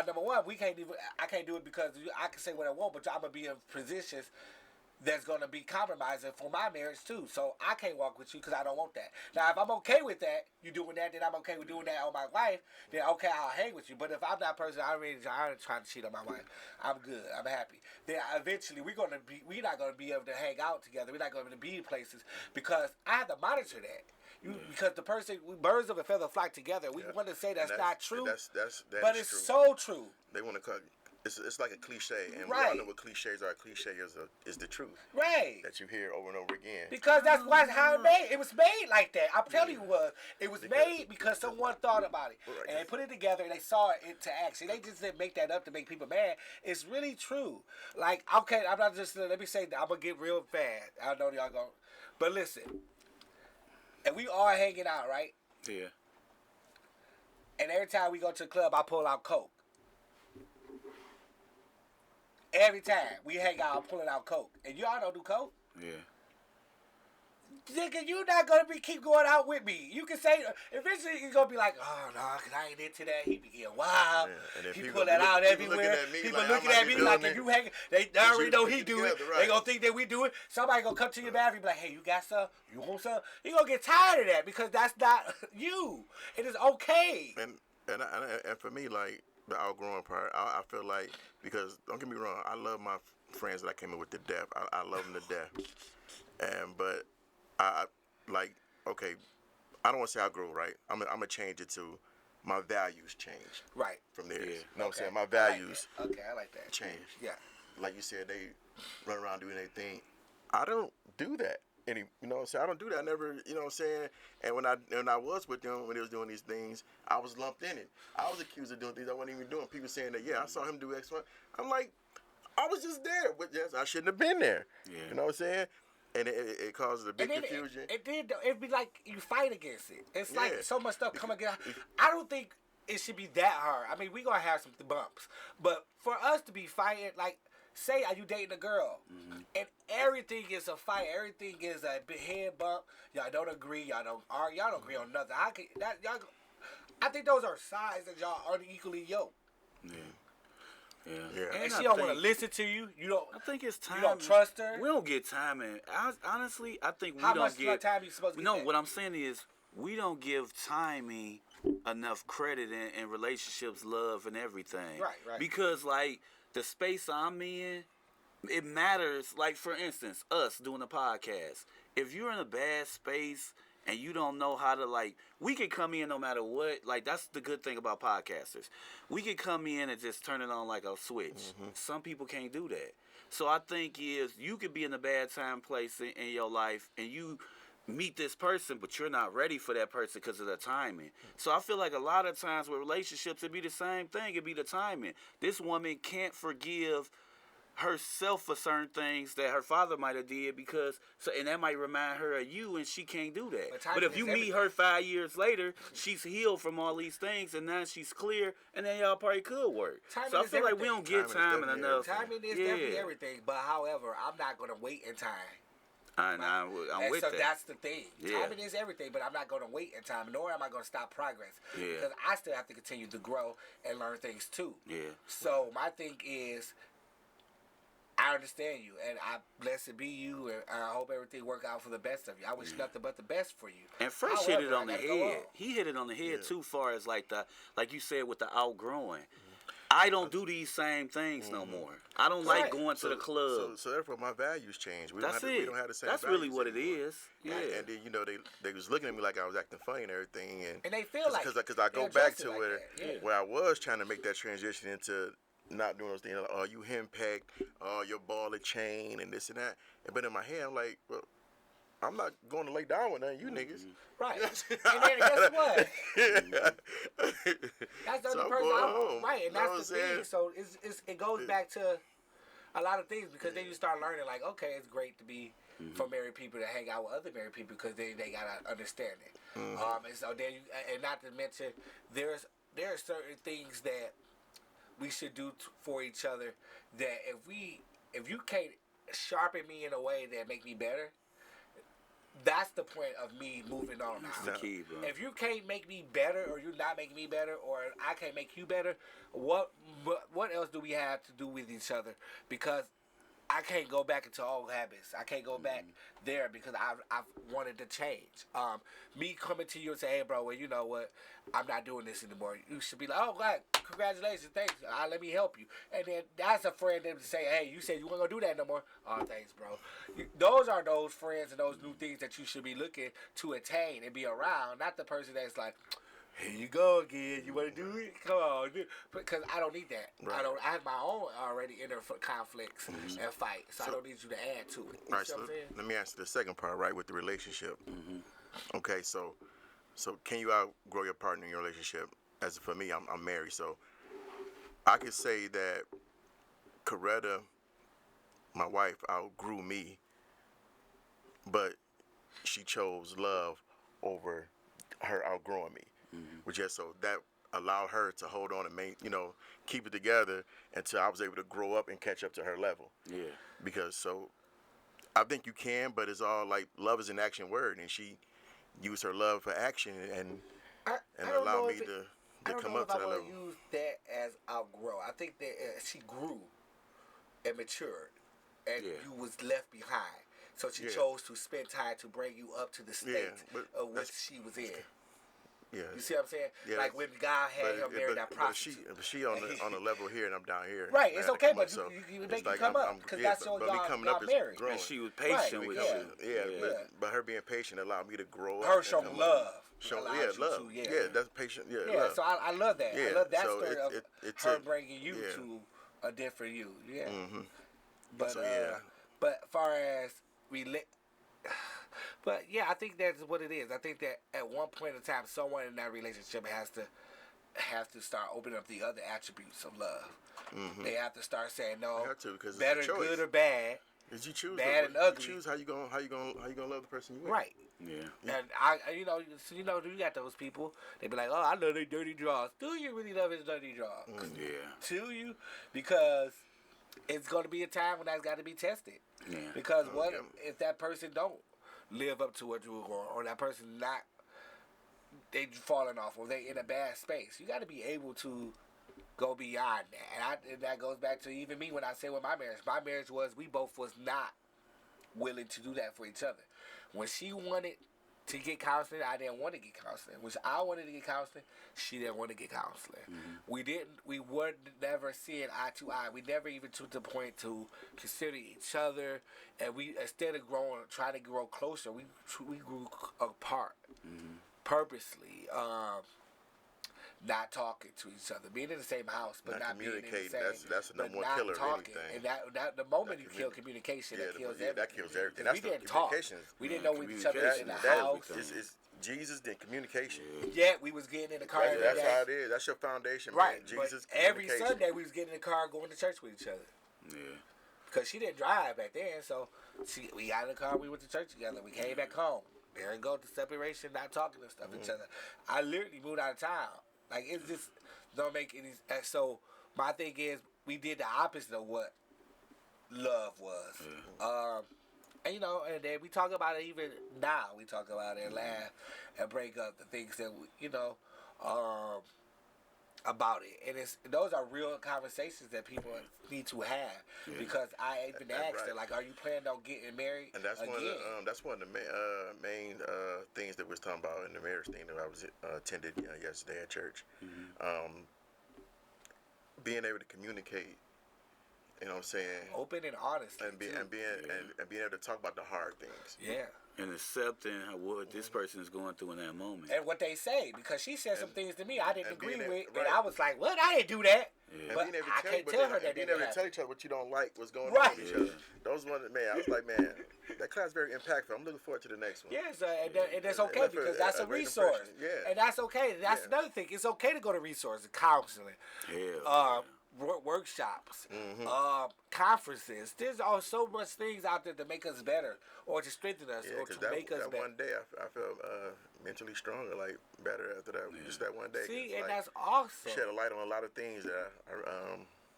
S4: Number one, I can't do it because I can say what I want, but I'm gonna be in positions that's gonna be compromising for my marriage too. So I can't walk with you because I don't want that. Now, if I'm okay with that, you doing that, then I'm okay with doing that on my wife. Then okay, I'll hang with you. But if I'm that person, I'm trying to cheat on my wife. I'm good. I'm happy. Then eventually we're not gonna be able to hang out together. We're not gonna be in places because I have to monitor that. Because the person, birds of a feather flock together. We want to say that's not true, but it's true. So true.
S2: They want to cut. It's like a cliche, and
S4: right.
S2: we all know what cliches are. A cliche is the truth,
S4: right?
S2: That you hear over and over again.
S4: Because that's how it made. It was made like that. I'm telling you, it was made because someone thought about it, right. And they put it together and they saw it into action. They just didn't make that up to make people mad. It's really true. Like, okay, I'm not just. Let me say that I'm gonna get real bad. I know y'all going, but listen. And we all hanging out, right?
S3: Yeah.
S4: And every time we go to the club, I pull out Coke. Every time we hang out, I'm pulling out Coke. And y'all don't do Coke?
S3: Yeah.
S4: Nigga, you not gonna keep going out with me. You can say eventually you're gonna be like, oh no, cause I ain't into that. He be getting wild. Yeah, he pull that out everywhere. People looking at me like if you hanging, they already know he do it. Right. They gonna think that we do it. Somebody gonna come to your bathroom and be like, hey, you got some? You want some? You gonna get tired of that because that's not you. It is okay.
S2: And for me, like the outgrowing part, I feel like, because don't get me wrong, I love my friends that I came in with to death. I love them to death. But I like, okay, I don't want to say I grew, right? I'm gonna change it to my values change.
S4: Right.
S2: From there.
S4: Yeah.
S2: You know what I'm saying? My values
S4: I like that.
S2: Change.
S4: Yeah.
S2: Like you said, they run around doing their thing. I don't do that. You know what I'm saying? I don't do that. I never, you know what I'm saying? And when I was with them, when they was doing these things, I was lumped in it. I was accused of doing things I wasn't even doing. People saying that, yeah, I saw him do X, Y. I'm like, I was just there, but yes, I shouldn't have been there. Yeah. You know what I'm saying? And it causes a big confusion.
S4: It'd be like you fight against it. It's like so much stuff coming against. I don't think it should be that hard. I mean, we gonna have some bumps, but for us to be fighting, like, say are you dating a girl, and everything is a fight, everything is a head bump. Y'all don't agree. Y'all don't agree on nothing. I think those are signs that y'all are unequally yoked.
S3: Yeah.
S4: Yeah. And she don't want to listen to you. You don't.
S3: I think it's time.
S4: You don't trust her.
S3: We don't get time, and honestly, I think we
S4: How
S3: don't
S4: much
S3: give.
S4: time you supposed to get?
S3: No, what I'm saying is we don't give timing enough credit in relationships, love, and everything.
S4: Right.
S3: Because like the space I'm in, it matters. Like for instance, us doing a podcast. If you're in a bad space and you don't know how to, like, we can come in no matter what. Like, that's the good thing about podcasters. We can come in and just turn it on like a switch. Some people can't do that. So I think you could be in a bad time place in your life and you meet this person, but you're not ready for that person because of the timing. So I feel like a lot of times with relationships, it'd be the same thing. It'd be the timing. This woman can't forgive herself for certain things that her father might have did and that might remind her of you, and she can't do that. But if you meet her 5 years later, she's healed from all these things, and now she's clear, and then y'all probably could work. So I feel like we don't get timing enough.
S4: Timing is definitely everything, but however, I'm not gonna wait in time.
S3: I'm with that.
S4: So that's the thing. Timing is everything, but I'm not going to wait in time, nor am I going to stop progress.
S3: Yeah.
S4: Because I still have to continue to grow and learn things too.
S3: Yeah.
S4: So my thing is, I understand you, and I blessed be you, and I hope everything work out for the best of you. I wish nothing but the best for you.
S3: And Fresh hit it on the head. He hit it on the head too, far as like you said with the outgrowing. I don't do these same things no more. I don't like going to the club.
S2: So therefore, my values change. We
S3: That's
S2: it.
S3: We
S2: don't have the same.
S3: That's really what it is. Yeah.
S2: And then they was looking at me like I was acting funny and everything,
S4: and they feel like
S2: because I go back to where I was trying to make that transition into not doing those things. Like, oh, you henpecked, oh, your ball and chain, and this and that. But in my head, I'm like, well, I'm not going to lay down with none of you niggas.
S4: Right. And then guess what? That's the other person. Right, and that's the thing. So it goes back to a lot of things, because then you start learning, like, okay, it's great to be for married people to hang out with other married people because they gotta understand it. And so then and not to mention there are certain things that we should do for each other that if you can't sharpen me in a way that make me better, that's the point of me moving on now.
S3: That's the key, bro.
S4: If you can't make me better, or you're not making me better, or I can't make you better, what else do we have to do with each other? Because I can't go back into old habits. I can't go back there because I've wanted to change. Me coming to you and say, hey, bro, well, you know what? I'm not doing this anymore. You should be like, oh, God, congratulations, thanks. Let me help you. And then that's a friend that to say, hey, you said you weren't going to do that no more. Oh, thanks, bro. Those are those friends and those new things that you should be looking to attain and be around, not the person that's like, here you go again. You want to do it? Come on, because I don't need that.
S2: Right.
S4: I have my own already inner conflicts and fights, so I don't need you to add to it. You
S2: Right,
S4: see
S2: so
S4: what I'm saying?
S2: let me answer the second part, right, with the relationship. Okay, so can you outgrow your partner in your relationship? As for me, I'm married, so I could say that Coretta, my wife, outgrew me, but she chose love over her outgrowing me. Which is so that allowed her to hold on and keep it together until I was able to grow up and catch up to her level.
S3: Yeah.
S2: Because so I think you can, but it's all like love is an action word, and she used her love for action and
S4: I don't
S2: allowed
S4: know
S2: me
S4: if it-
S2: to
S4: I don't
S2: come
S4: know
S2: up
S4: if
S2: to
S4: I
S2: that
S4: want
S2: level.
S4: to use that as outgrow. I think that she grew and matured, and
S3: Yeah.
S4: you was left behind. So she
S2: Yeah.
S4: chose to spend time to bring you up to the state
S2: but
S4: of which
S2: that's-
S4: she was in.
S2: Yeah.
S4: You see what I'm saying?
S2: Yeah,
S4: Like when God had her marry that
S2: but
S4: prostitute.
S2: she on the level here and I'm down here.
S4: Right,
S2: And I
S4: it's
S2: had to
S4: okay,
S2: come
S4: but
S2: up, so
S4: you
S2: it's
S4: make you
S2: like
S4: come
S2: I'm-
S4: up
S2: I'm-
S4: because
S2: yeah,
S4: that's your
S2: but me
S4: y'all,
S2: coming
S4: y'all
S2: up is
S4: married.
S2: growing.
S3: And she was patient
S4: Right,
S3: with
S4: yeah.
S3: you.
S2: Yeah, but her being patient allowed me to grow up.
S4: Her
S2: and
S4: showing
S2: come up.
S4: love.
S2: Show,
S4: allowed
S2: yeah,
S4: you
S2: love.
S4: to,
S2: yeah, that's patient. Yeah,
S4: Yeah,
S2: love.
S4: so I love that. I
S2: Yeah,
S4: love that
S2: so
S4: story of
S2: it
S4: her
S2: took-
S4: bringing you
S2: yeah.
S4: to a different you. Yeah.
S2: Mm-hmm.
S4: But
S2: So, yeah.
S4: but far as but yeah, I think that's what it is. I think that at one point in time, someone in that relationship has to start opening up the other attributes of love. They have to start saying no,
S2: They have to, 'cause it's a
S4: better,
S2: choice.
S4: good or bad.
S2: Did you choose?
S4: Bad and
S2: you
S4: ugly.
S2: choose how you gonna love the person you with.
S4: Right.
S3: Yeah.
S4: And you got those people. They be like, "Oh, I love their dirty draws." Do you really love his dirty draws?
S3: Yeah.
S4: Do you? Because it's going to be a time when that's got to be tested.
S3: Yeah.
S4: Because what
S2: yeah.
S4: if that person don't live up to what you want, or that person not? They falling off, or they in a bad space. You got to be able to go beyond that, and that goes back to even me when I say with my marriage. My marriage was we both was not willing to do that for each other. When she wanted to get counseling, I didn't want to get counseling. When I wanted to get counseling, she didn't want to get counseling. We weren't never seeing eye to eye. We never even took the point to consider each other, and we instead of trying to grow closer, we grew apart purposely. Not talking to each other, being in the same house, but not being in the
S2: communicating.
S4: same.
S2: That's the
S4: but
S2: number one
S4: not
S2: killer of
S4: talking.
S2: anything.
S4: And that the moment you
S2: That
S4: kill communication,
S2: Yeah,
S4: that kills
S2: yeah,
S4: everything.
S2: that kills everything.
S4: 'Cause
S2: That's
S4: we
S2: the
S4: didn't talk.
S2: communication.
S4: We didn't know each other in the
S3: Communication,
S4: house.
S2: It's Jesus then communication.
S4: Yet we was getting in the car every
S2: That's
S4: day.
S2: how it is. That's your foundation,
S4: Right.
S2: man. Jesus,
S4: but every
S2: communication.
S4: Sunday we was getting in the car going to church with each other.
S3: Yeah.
S4: Because she didn't drive back then, so we got in the car, we went to church together. We came back home. There you go, the separation, not talking and stuff to each other. I literally moved out of town. Like, it just don't make any... So, my thing is, we did the opposite of what love was. And, and then we talk about it even now. We talk about it and laugh and break up the things that, about it. And those are real conversations that people need to have. Because I even asked her,
S2: right.
S4: like, are you planning on getting married
S2: And that's
S4: again?
S2: one of the main things that we was talking about in the marriage thing that I was attended yesterday at church. Being able to communicate, you know what I'm saying,
S4: Open and honest.
S2: and being able to talk about the hard things.
S4: Yeah.
S3: And accepting what this person is going through in that moment.
S4: And what they say, because she said some things to me I didn't
S2: and
S4: agree
S2: being
S4: with,
S2: a-
S4: and
S2: right.
S4: I was like, "What? I didn't do that."
S2: And
S4: But
S2: being able to
S4: I
S2: tell,
S4: can't
S2: but
S4: tell
S2: then-
S4: her that
S2: and being
S4: didn't
S2: able to tell
S4: happen.
S2: each other what you don't like, what's going
S4: Right.
S2: on with each other. Those ones, man, I was like, man, that class is very impactful. I'm looking forward to the next one.
S4: Yes, and that's okay
S2: left
S4: because
S2: a-
S4: that's
S2: a
S4: a
S2: great
S4: resource.
S2: impression. Yeah.
S4: And that's okay. That's
S2: Yeah.
S4: another thing. It's okay to go to resources, counseling, workshops, conferences. There's all so much things out there to make us better or to strengthen us
S2: Yeah,
S4: or
S2: because
S4: to make us
S2: that
S4: better.
S2: one day I felt mentally stronger, like better after that. Just that one day.
S4: See,
S2: It's
S4: and
S2: like,
S4: that's awesome.
S2: shed a light on a lot of things that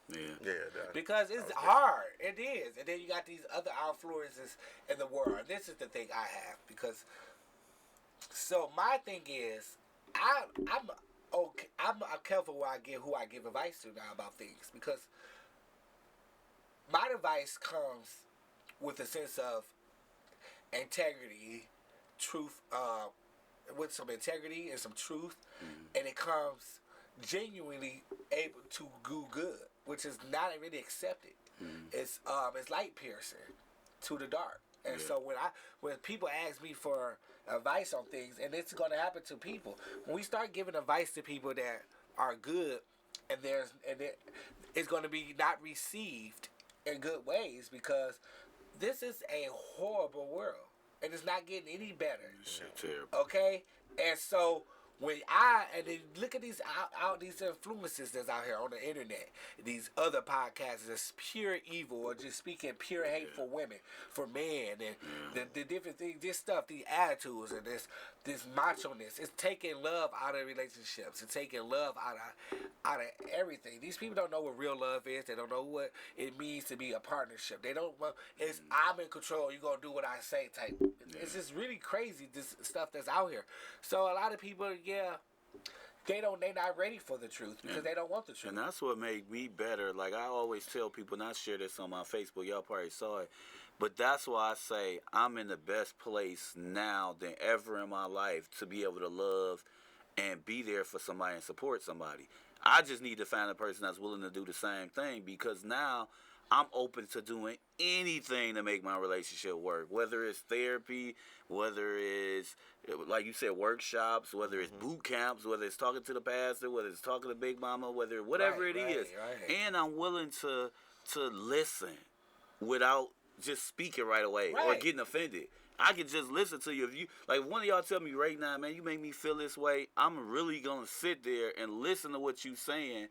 S3: Yeah.
S2: Yeah, that,
S4: Because it's hard. It is. And then you got these other influences in the world. This is the thing I have. Because, so my thing is, I'm okay. I'm careful who I give advice to now about things. Because my advice comes with a sense of integrity, truth, with some integrity and some truth. And it comes genuinely able to do good, which is not really accepted. It's light piercing to the dark. And so when people ask me for advice on things, and it's going to happen to people, when we start giving advice to people that are good, and it's going to be not received in good ways, because this is a horrible world, and it's not getting any better.
S3: Shit, terrible.
S4: Okay, and so then look at these these influences that's out here on the internet, these other podcasts that's pure evil or just speaking pure hate for women, for men, and the different things, this stuff, these attitudes and this macho-ness. It's taking love out of relationships. It's taking love out of everything. These people don't know what real love is. They don't know what it means to be a partnership. They don't. It's I'm in control. You're gonna do what I say type. It's just really crazy, this stuff that's out here. So a lot of people, they're not ready for the truth because they don't want the truth.
S3: And that's what made me better. Like I always tell people, and I share this on my Facebook, y'all probably saw it, but that's why I say I'm in the best place now than ever in my life to be able to love and be there for somebody and support somebody. I just need to find a person that's willing to do the same thing, because now I'm open to doing anything to make my relationship work, whether it's therapy, whether it's, like you said, workshops, whether it's boot camps, whether it's talking to the pastor, whether it's talking to Big Mama, whatever it is.
S4: Right.
S3: And I'm willing to listen without just speaking right away or getting offended. I can just listen to you. If you, like, one of y'all tell me right now, man, you make me feel this way, I'm really going to sit there and listen to what you saying,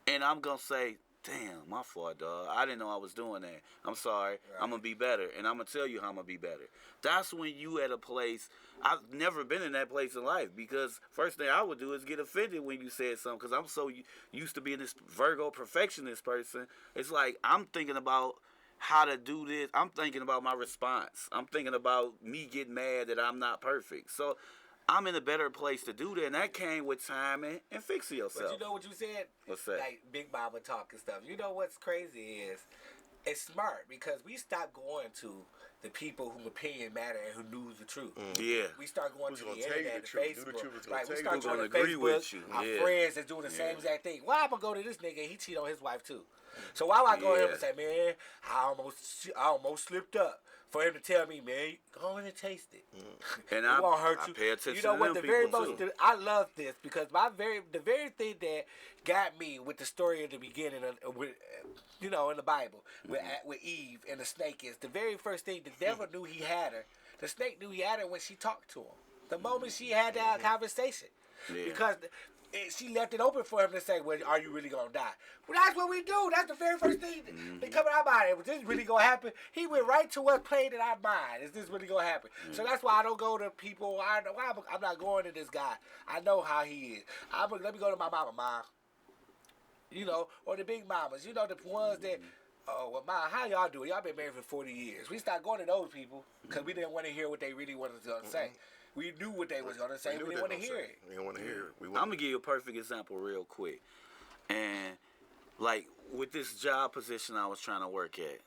S3: and I'm going to say, damn, my fault, dog. I didn't know I was doing that. I'm sorry. Right. I'm going to be better, and I'm going to tell you how I'm going to be better. That's when you at a place, I've never been in that place in life, because first thing I would do is get offended when you said something, because I'm so used to being this Virgo perfectionist person. It's like I'm thinking about how to do this. I'm thinking about my response. I'm thinking about me getting mad that I'm not perfect. So I'm in a better place to do that, and that came with time and fixing yourself.
S4: But you know what you said?
S3: What's that?
S4: Like Big Mama talk and stuff. You know what's crazy is, it's smart, because we stopped going to the people whose opinion matter and who knew the truth.
S3: Yeah.
S4: We start going to the internet,
S2: the
S4: Facebook. Right, we
S2: you
S4: start going to
S3: agree
S4: Facebook.
S3: with you.
S4: Our
S3: Yeah.
S4: friends that's doing the same exact thing. Why I'm gonna go to this nigga? He cheat on his wife too. So why would I go to him and say, man, I almost slipped up, for him to tell me, man, go in and taste it.
S3: And
S4: it won't hurt you.
S3: Pay attention
S4: You know
S3: to
S4: what?
S3: them
S4: The very
S3: people,
S4: most
S3: too.
S4: I love this, because the very thing that got me with the story at the beginning of, with, in the Bible with Eve and the snake is the very first thing the devil knew he had her. The snake knew he had her when she talked to him. The moment she had that conversation, because she left it open for him to say, well, are you really going to die? Well, that's what we do. That's the very first thing that come in our mind. Was this really going to happen? He went right to what's playing in our mind. Is this really going to happen? So that's why I don't go to people. I'm not going to this guy. I know how he is. Let me go to my mama, Mom. Or the big mamas. The ones that, oh, well, Mom, how y'all doing? Y'all been married for 40 years. We stopped going to those people because we didn't want to hear what they really wanted to say. We knew what they was going to say. We didn't want to hear it.
S2: We didn't want to hear it.
S3: I'm going to give you a perfect example real quick. And, like, with this job position I was trying to work at,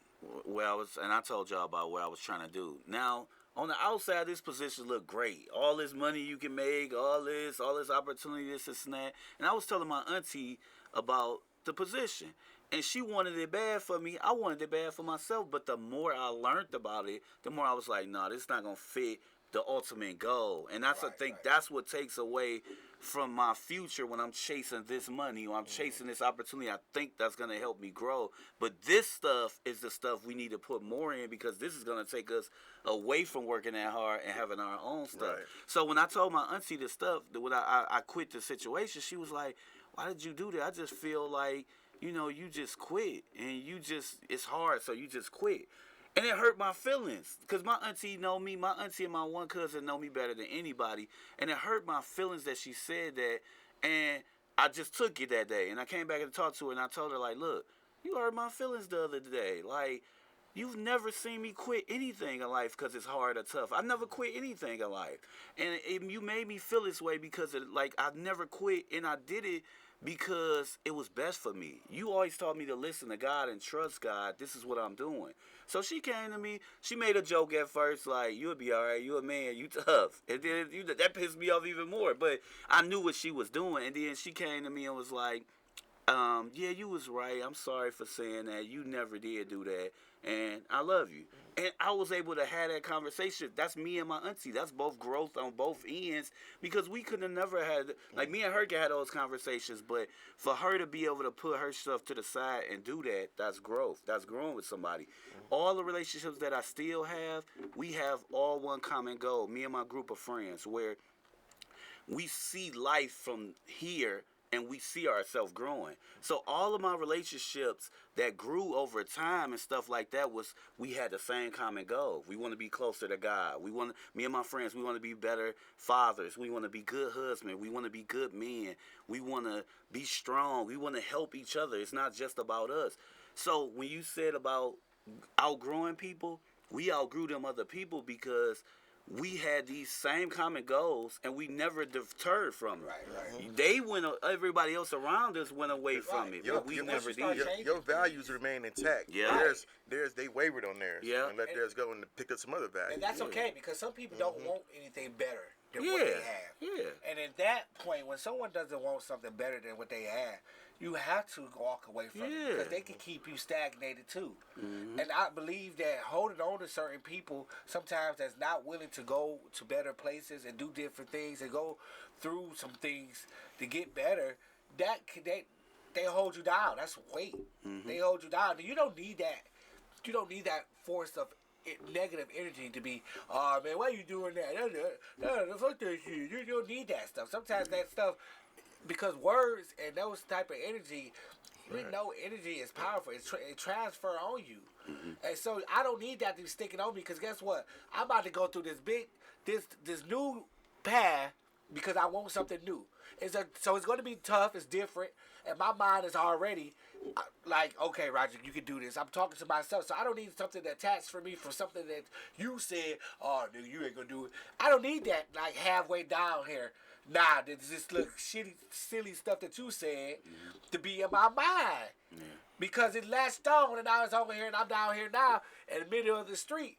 S3: and I told y'all about what I was trying to do. Now, on the outside, this position looked great. All this money you can make, all this opportunity, this and that. And I was telling my auntie about the position. And she wanted it bad for me. I wanted it bad for myself. But the more I learned about it, the more I was like, nah, this is not going to fit the ultimate goal. And that's that's what takes away from my future when I'm chasing this money or I'm chasing this opportunity. I think that's going to help me grow. But this stuff is the stuff we need to put more in, because this is going to take us away from working that hard and having our own stuff. Right. So when I told my auntie this stuff, when I quit the situation, she was like, why did you do that? I just feel like, you just quit and it's hard, so you just quit. And it hurt my feelings, because my auntie know me. My auntie and my one cousin know me better than anybody. And it hurt my feelings that she said that. And I just took it that day. And I came back and talked to her, and I told her, like, look, You hurt my feelings the other day. Like, you've never seen me quit anything in life because it's hard or tough. I never quit anything in life. And you made me feel this way because, I never quit, and I did it because it was best for me. You always taught me to listen to God and trust God. This is what I'm doing. So she came to me. She made a joke at first, like, you'll be all right. You a man. You tough. And then that pissed me off even more. But I knew what she was doing. And then she came to me and was like, yeah, you was right. I'm sorry for saying that. You never did do that. And I love you. And I was able to have that conversation. That's me and my auntie. That's both growth on both ends. Because we could have never had, like, me and her could have those conversations. But for her to be able to put her stuff to the side and do that, that's growth. That's growing with somebody. All the relationships that I still have, we have all one common goal. Me and my group of friends, where we see life from here and we see ourselves growing. So all of my relationships that grew over time and stuff like that was, we had the same common goal. We want to be closer to God. Me and my friends, we want to be better fathers. We want to be good husbands. We want to be good men. We want to be strong. We want to help each other. It's not just about us. So when you said about outgrowing people, we outgrew them other people because we had these same common goals, and we never deterred from it.
S4: Right.
S3: They went. Everybody else around us went away from it, but we never did.
S2: Your values remain intact.
S3: Yeah.
S2: They wavered on theirs.
S3: Yeah.
S2: And let theirs go and pick up some other values.
S4: And that's okay, because some people don't want anything better than what they have.
S3: Yeah.
S4: And at that point, when someone doesn't want something better than what they have, you have to walk away from it, because they can keep you stagnated too. And I believe that holding on to certain people sometimes that's not willing to go to better places and do different things and go through some things to get better, they hold you down. That's weight. They hold you down. You don't need that. You don't need that force of negative energy to be, oh man, why are you doing that? Fuck that shit. You don't need that stuff. Sometimes that stuff, because words and those type of energy, we know energy is powerful. It transfer on you. And so I don't need that to be sticking on me, because guess what? I'm about to go through this new path because I want something new. So it's going to be tough. It's different. And my mind is already like, okay, Roger, you can do this. I'm talking to myself. So I don't need something attached for me from something that you said, oh, dude, you ain't going to do it. I don't need that, like, halfway down here. Nah, this look silly stuff that you said to be in my mind. Because it latched on, and I was over here, and I'm down here now in the middle of the street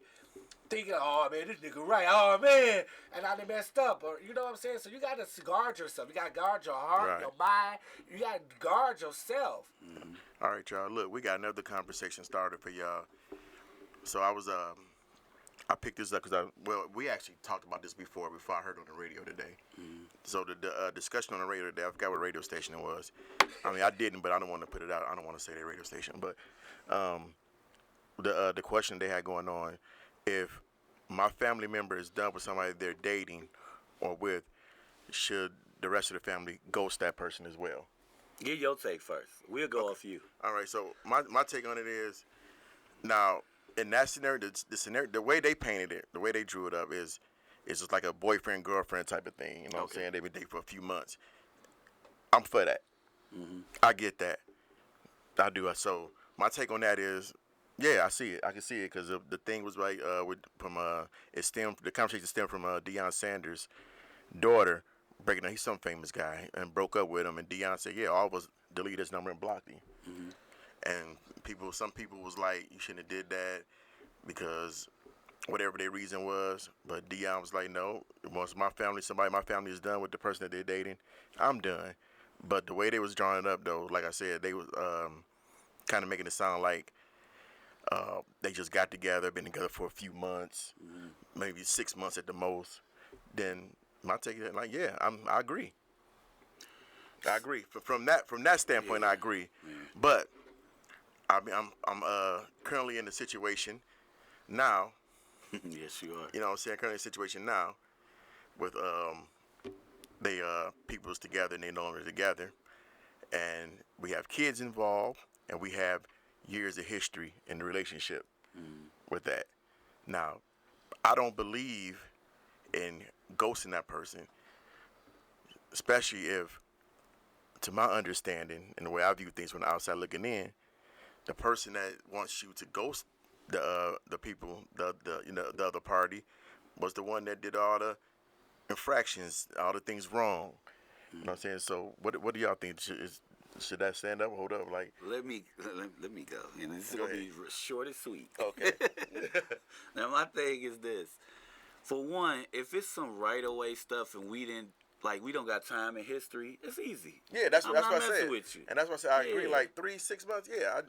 S4: thinking, oh, man, this nigga right. Oh, man. And I done messed up. Or, you know what I'm saying? So you got to guard yourself. You got to guard your heart, your mind. You got to guard yourself.
S2: All right, y'all. Look, we got another conversation started for y'all. So I picked this up because we actually talked about this before I heard it on the radio today. So the discussion on the radio today, I forgot what radio station it was. I mean, I didn't, but I don't want to put it out. I don't want to say the radio station. But the question they had going on, if my family member is done with somebody they're dating or with, should the rest of the family ghost that person as well?
S3: Get your take first. We'll go off you.
S2: All right. So my take on it is, now in that scenario, the way they painted it, the way they drew it up is just like a boyfriend girlfriend type of thing. You know what I'm saying? They've been dating for a few months. I'm for that. I get that. I do. So my take on that is, yeah, I see it. I can see it, because the thing was like the conversation stemmed from Deion Sanders' daughter breaking up. He's some famous guy and broke up with him, and Deion said, yeah, all of us deleted his number and blocked him. And some people was like, you shouldn't have did that because whatever their reason was. But Deion was like, no, once my family is done with the person that they're dating, I'm done. But the way they was drawing it up, though, like I said, they was kind of making it sound like they just got together, been together for a few months, maybe 6 months at the most. Then my take is like, yeah, I agree. I agree. From that standpoint, I agree. But I mean, I'm currently in the situation now.
S3: Yes, you are.
S2: You know what I'm saying? Currently in a situation now with they people's together and they no longer together, and we have kids involved, and we have years of history in the relationship with that. Now, I don't believe in ghosting that person, especially if, to my understanding and the way I view things from the outside looking in, the person that wants you to ghost the people, the other party, was the one that did all the infractions, all the things wrong. You know what I'm saying? So what do y'all think? Should that stand up? Hold up, like.
S3: Let me go. And this is
S2: Go
S3: gonna be
S2: ahead.
S3: short and sweet.
S2: Okay.
S3: Now my thing is this. For one, if it's some right away stuff and we don't got time in history, it's easy.
S2: Yeah, that's
S3: I'm
S2: what
S3: not
S2: I
S3: messing
S2: said.
S3: with you.
S2: And that's what I said. I agree.
S3: Yeah.
S2: Like 3-6 months. Yeah,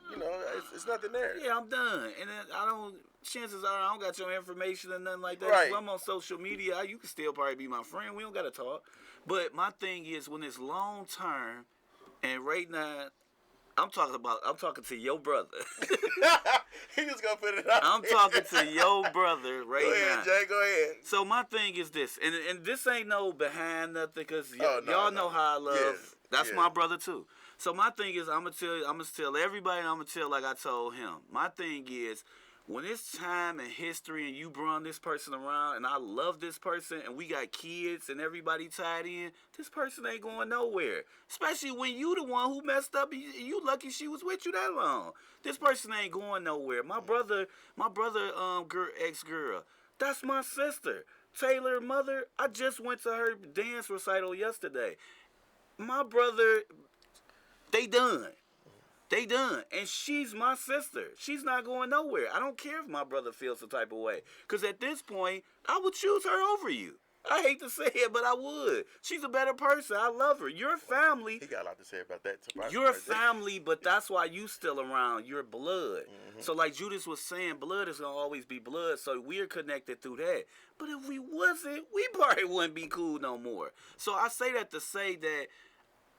S2: it's nothing there.
S3: Yeah, I'm done. And then chances are I don't got your information or nothing like that.
S2: Right.
S3: If I'm on social media, you can still probably be my friend. We don't got to talk. But my thing is when it's long term, and right now, I'm talking to your brother.
S2: He just gonna put it out.
S3: I'm talking to your brother right
S2: Go ahead,
S3: now.
S2: Jay. Go ahead.
S3: So my thing is this, and this ain't no behind nothing, because
S2: Oh, no,
S3: y'all
S2: no.
S3: know how I love.
S2: Yeah,
S3: That's
S2: yeah.
S3: my brother too. So my thing is, I'm gonna tell everybody, and I'm gonna tell like I told him. My thing is, when it's time and history, and you brought this person around, and I love this person, and we got kids and everybody tied in, this person ain't going nowhere. Especially when you the one who messed up. You lucky she was with you that long. This person ain't going nowhere. My brother, ex-girl, that's my sister. Taylor mother, I just went to her dance recital yesterday. My brother, they done. They done. And she's my sister. She's not going nowhere. I don't care if my brother feels some type of way. Because at this point, I would choose her over you. I hate to say it, but I would. She's a better person. I love her. Your family.
S2: He got a lot to say about that.
S3: You're family, but that's why you still around. You're blood.
S2: Mm-hmm.
S3: So like Judas was saying, blood is going to always be blood. So we're connected through that. But if we wasn't, we probably wouldn't be cool no more. So I say that to say that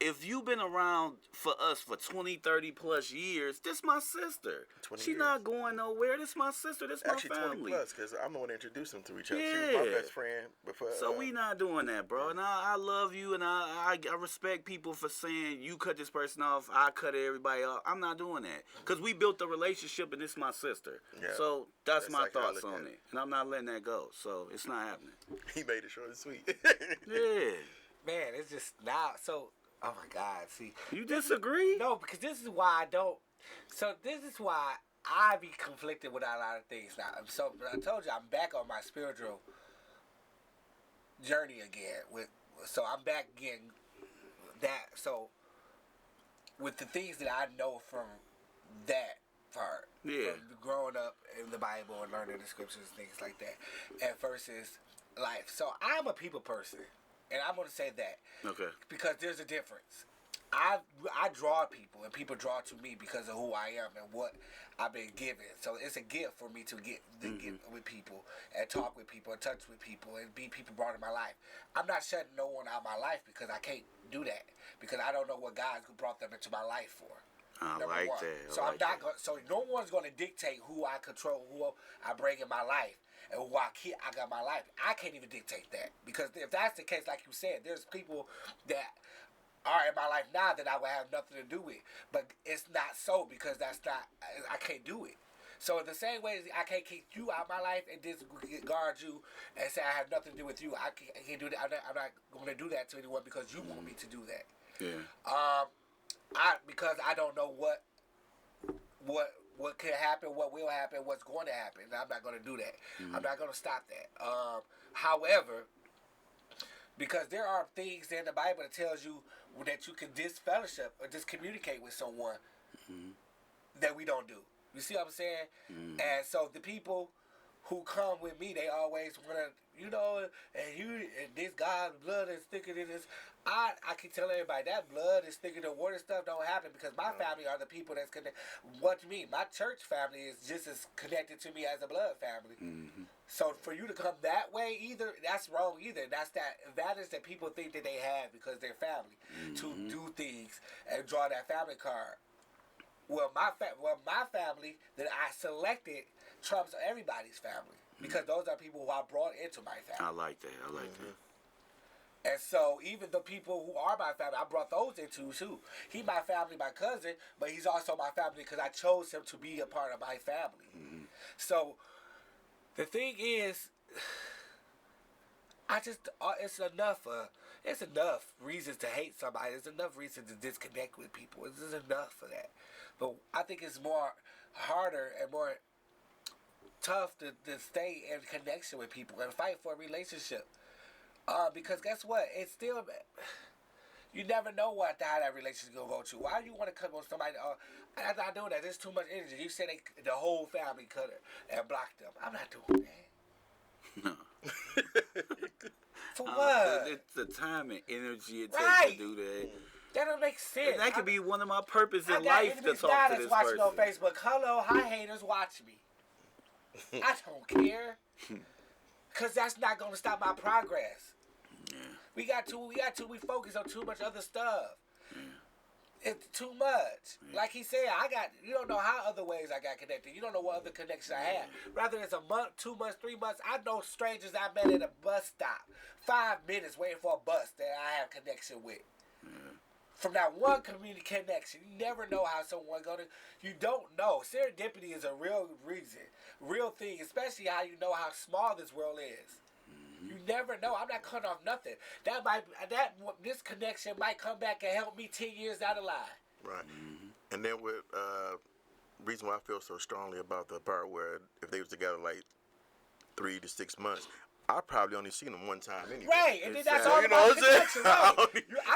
S3: if you've been around for us for 20, 30 plus years, this my sister.
S2: 20
S3: She
S2: years.
S3: not going nowhere. This my sister. This
S2: Actually,
S3: my
S2: 20
S3: family.
S2: plus, because I'm the one that introduced them to each other. She
S3: Yeah.
S2: was my best friend before.
S3: So we not doing that, bro. And I love you, and I respect people for saying you cut this person off, I cut everybody off. I'm not doing that, because we built a relationship, and this my sister.
S2: Yeah.
S3: So that's my
S2: That's like how I
S3: thoughts
S2: look
S3: on
S2: at
S3: it,
S2: it.
S3: and I'm not letting that go. So it's not happening.
S2: He made it short and sweet.
S3: Yeah.
S4: Man, it's just now. So, oh my God, see.
S3: You disagree?
S4: No, because this is why I don't. So this is why I be conflicted with a lot of things now. So I told you I'm back on my spiritual journey again. So I'm back again. That so with the things that I know from that part,
S3: Yeah.
S4: from growing up in the Bible and learning the scriptures and things like that, and versus life. So I'm a people person, and I'm gonna say that.
S3: Okay.
S4: Because there's a difference. I draw people, and people draw to me because of who I am and what I've been given. So it's a gift for me to get with people and talk with people and touch with people and be people brought in my life. I'm not shutting no one out of my life because I can't do that, because I don't know what God brought them into my life for.
S3: I
S4: Number
S3: like
S4: one.
S3: that.
S4: So I'm not going. So no one's going to dictate who I control, who I bring in my life, and who I got in my life. I can't even dictate that, because if that's the case, like you said, there's people that are in my life now that I would have nothing to do with. But it's not so, because that's not. I can't do it. So in the same way as I can't kick you out of my life and disregard you and say I have nothing to do with you, I can't do that. I'm not going to do that to anyone because you want me to do that.
S3: Yeah.
S4: Because I don't know what could happen, what will happen, what's going to happen. I'm not going to do that. I'm not going to stop that. However, because there are things in the Bible that tells you that you can disfellowship or discommunicate with someone that we don't do. You see what I'm saying? And so the people who come with me, they always want to, and this God's blood is thicker than this. I can tell everybody that blood is thicker than water. Stuff don't happen, because my family are the people that's connected. What to me, my church family is just as connected to me as a blood family. So for you to come that way, that's wrong either. That's that advantage that people think that they have because they're family to do things and draw that family card. Well, my family that I selected trumps everybody's family, because those are people who I brought into my family.
S3: I like that.
S4: And so even the people who are my family, I brought those into too. He's my family, my cousin, but he's also my family because I chose him to be a part of my family. So the thing is, it's enough reasons to hate somebody. It's enough reasons to disconnect with people. It's just enough for that. But I think it's more harder and more tough to stay in connection with people and fight for a relationship. Because guess what? It's still, you never know how that relationship gonna go to. Why do you want to come on somebody? I'm not doing that. There's too much energy. You said the whole family cut it and blocked them. I'm not doing that.
S3: No.
S4: For what?
S3: It's the time and energy it takes
S4: Right.
S3: to do that.
S4: That don't make sense.
S3: And that could be one of my purposes
S4: I
S3: in
S4: got
S3: life to
S4: enemies
S3: talk
S4: now
S3: to
S4: that's
S3: this
S4: watching
S3: person.
S4: on Facebook. Hello, hi haters, watch me. I don't care. Cause that's not gonna stop my progress.
S3: Yeah.
S4: We focus on too much other stuff. It's too much. Like he said, you don't know how other ways I got connected. You don't know what other connections I had. Rather it's a month, 2 months, 3 months. I know strangers I met at a bus stop. 5 minutes waiting for a bus that I have connection with. From that one community connection, you never know how someone you don't know. Serendipity is a real real thing, especially how you know how small this world is. You never know. I'm not cutting off nothing. This connection might come back and help me 10 years down the line.
S2: Right. And then with reason why I feel so strongly about the part where if they was together like 3 to 6 months, I probably only seen them one time anyway.
S4: Right, and then that's
S3: Exactly.
S4: all
S2: You know
S4: about
S2: what I'm saying?
S4: connection. Right.
S2: I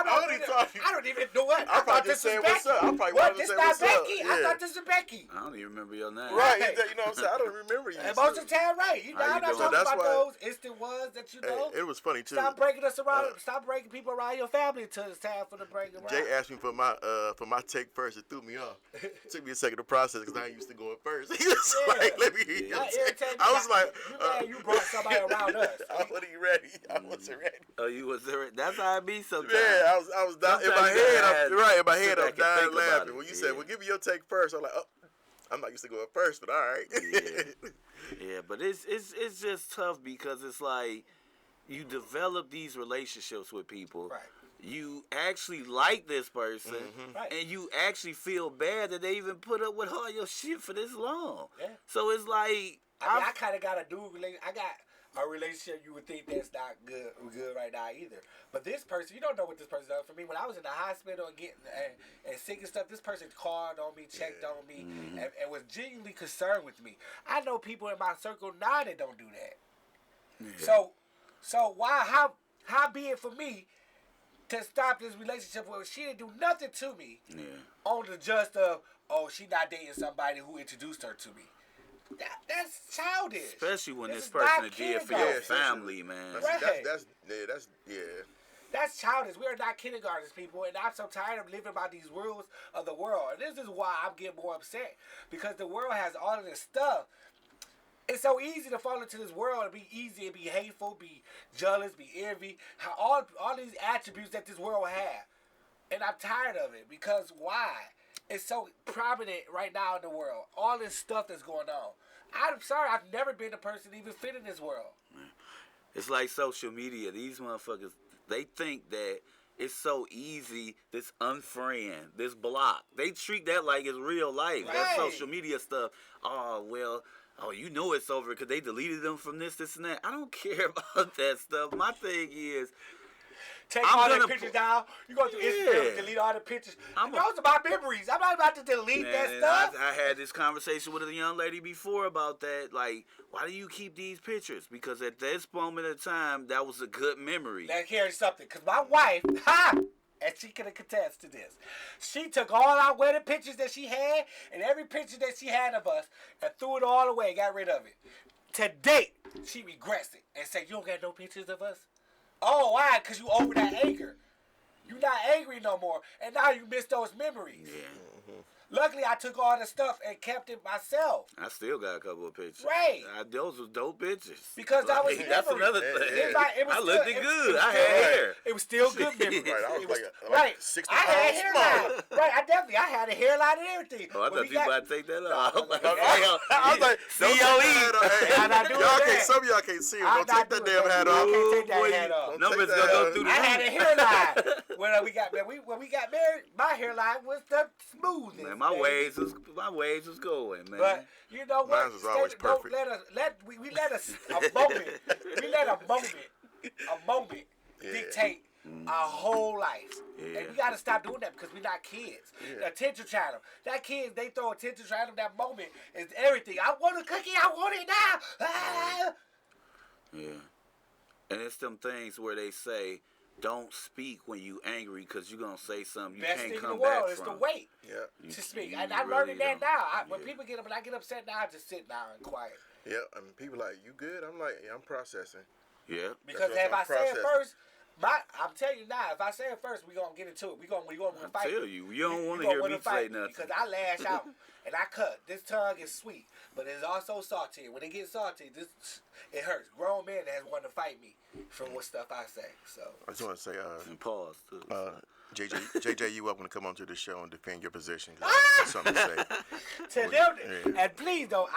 S4: I don't even know what.
S2: I probably just saying what's up. I probably
S4: What?
S2: wanted to
S4: This
S2: say
S4: not
S2: what's up.
S4: Becky. I
S2: Yeah.
S4: thought this was Becky.
S3: I don't even remember your name.
S2: Right,
S4: Right.
S2: you know what I'm saying? I don't remember you.
S4: And most of the time, right. You know,
S3: How you
S4: I'm not
S3: doing?
S4: talking
S2: That's
S4: about
S2: why-
S4: those instant ones that you know.
S2: It was funny too.
S4: Stop breaking us around. Stop breaking people around your family until it's time for the break around.
S2: Jay asked me for my take first. It threw me off. It took me a second to process because I ain't used to going first. He was
S4: Yeah.
S2: like, "Let me hear your
S4: That
S2: take."
S4: irritated me.
S2: I was like,
S4: you mad you brought somebody around us.
S2: I wasn't ready. I wasn't ready.
S3: Oh, you was there. That's how it be sometimes.
S2: Yeah, I was down in my
S3: Sometimes you
S2: head.
S3: gotta
S2: Right in my
S3: sit
S2: head, I'm
S3: back and
S2: dying
S3: think about
S2: laughing
S3: it.
S2: when you
S3: Yeah.
S2: said, "Well, give me your take first." I'm like, "Oh, I'm not used to going first, but all right."
S3: Yeah, but it's just tough because it's like you develop these relationships with people.
S4: Right.
S3: You actually like this person,
S4: Right.
S3: and you actually feel bad that they even put up with all your shit for this long.
S4: Yeah.
S3: So it's like
S4: I kind of got a dude relationship. I got a relationship you would think that's not good right now either. But this person, you don't know what this person does for me. When I was in the hospital and getting and sick and stuff, this person called on me, checked on me, and was genuinely concerned with me. I know people in my circle now that don't do that. So why how be it for me to stop this relationship where she didn't do nothing to me on the just of she not dating somebody who introduced her to me. That's childish.
S3: especially when this
S4: is
S3: person
S4: not
S3: did for
S4: kindergarten.
S3: your family, man.
S4: Right.
S2: Yeah.
S4: That's childish. We are not kindergartens, people, and I'm so tired of living by these rules of the world. And this is why I'm getting more upset, because the world has all of this stuff. It's so easy to fall into this world and be easy and be hateful, be jealous, be envy, all these attributes that this world have. And I'm tired of it, because why? It's so prominent right now in the world. All this stuff that's going on. I'm sorry, I've never been a person to even fit in this world.
S3: It's like social media. These motherfuckers, they think that it's so easy, this unfriend, this block. They treat that like it's real life. That
S4: Right.
S3: social media stuff. You know it's over because they deleted them from this, and that. I don't care about that stuff. My thing is,
S4: Take
S3: I'm
S4: all the
S3: gonna
S4: pictures down. You go through Instagram,
S3: Yeah.
S4: delete all the pictures.
S3: I'm
S4: Those are my memories. I'm not about to delete that
S3: man,
S4: stuff.
S3: I had this conversation with a young lady before about that. Like, why do you keep these pictures? Because at this moment in time, that was a good memory.
S4: Now here's something, because my wife, and she can attest to this. She took all our wedding pictures that she had and every picture that she had of us and threw it all away, got rid of it. To date, she regrets it and said, "You don't got no pictures of us?" Oh, why? Because you over that anger. You not angry no more, and now you miss those memories.
S3: Yeah.
S4: Luckily, I took all the stuff and kept it myself.
S3: I still got a couple of pictures.
S4: Right.
S3: Those was dope pictures.
S4: Because that was
S3: That's
S4: memory.
S3: another thing.
S4: It was
S3: I
S4: still-
S3: looked
S4: it-
S3: good.
S4: it was
S3: I
S4: still-
S3: had hair.
S4: It was still good memory.
S2: Right, I was
S4: It
S2: like
S4: right.
S2: 60
S4: I had
S2: pounds
S4: hairline.
S2: smaller.
S4: Right, I had a hairline and everything.
S3: Oh, I
S4: When
S3: thought
S4: we
S3: you
S4: got-
S3: about to take that off.
S4: I was like,
S2: I was like,
S3: COE.
S4: I'm not doing
S2: Y'all
S4: that.
S2: can't. Some of y'all can't see it.
S4: I'm
S2: Don't take
S4: not
S2: that
S4: doing
S2: damn
S4: that.
S2: hat
S4: I
S2: off.
S4: can't take that
S3: Boy,
S4: hat off.
S2: Don't
S3: Numbers
S2: take
S3: gonna
S2: that
S3: go
S2: out.
S3: through the
S4: I had a
S3: roof.
S4: hairline when we got married. My hairline was the smoothest.
S3: Man, my
S4: baby.
S3: waves was going, man.
S4: But you know what?
S2: Mine was always
S4: Don't
S2: perfect.
S4: we let a moment. We let a moment
S2: Yeah.
S4: dictate our whole lives.
S3: Yeah.
S4: And we got to stop doing that because we're not kids.
S2: Yeah.
S4: The attention trying that kids, they throw attention trying them. That moment is everything. I want a cookie. I want it now. Ah!
S3: Yeah. And it's them things where they say, don't speak when you angry because you're going to say something you
S4: Best
S3: can't
S4: thing in the
S3: come
S4: world
S3: back
S4: is
S3: from.
S4: to wait
S2: Yeah.
S4: to speak.
S3: you
S4: And I'm
S3: really
S4: learning that
S3: don't.
S4: now. When
S3: Yeah.
S4: people when I get upset now, I just sit down and quiet.
S2: Yeah. I mean, people like, you good? I'm like, yeah, I'm processing.
S3: Yeah.
S4: Because
S2: That's
S4: if
S2: what
S4: I
S2: I'm
S4: say it
S2: processing.
S4: first, I'm telling you now, if I say it first, we're going to get into it. We're going to fight.
S3: Tell you don't want to
S4: We
S3: hear
S4: gonna
S3: me
S4: fight
S3: say nothing.
S4: because I lash out and I cut. This tongue is sweet, but it's also salty. And when it gets salty, it hurts. Grown men has wanted to fight me for what stuff I say. So
S2: I just want to say,
S3: And pause, too.
S2: JJ, you welcome to come onto the show and defend your position. 'Cause I got something to say.
S4: to them,
S2: Yeah.
S4: and please don't.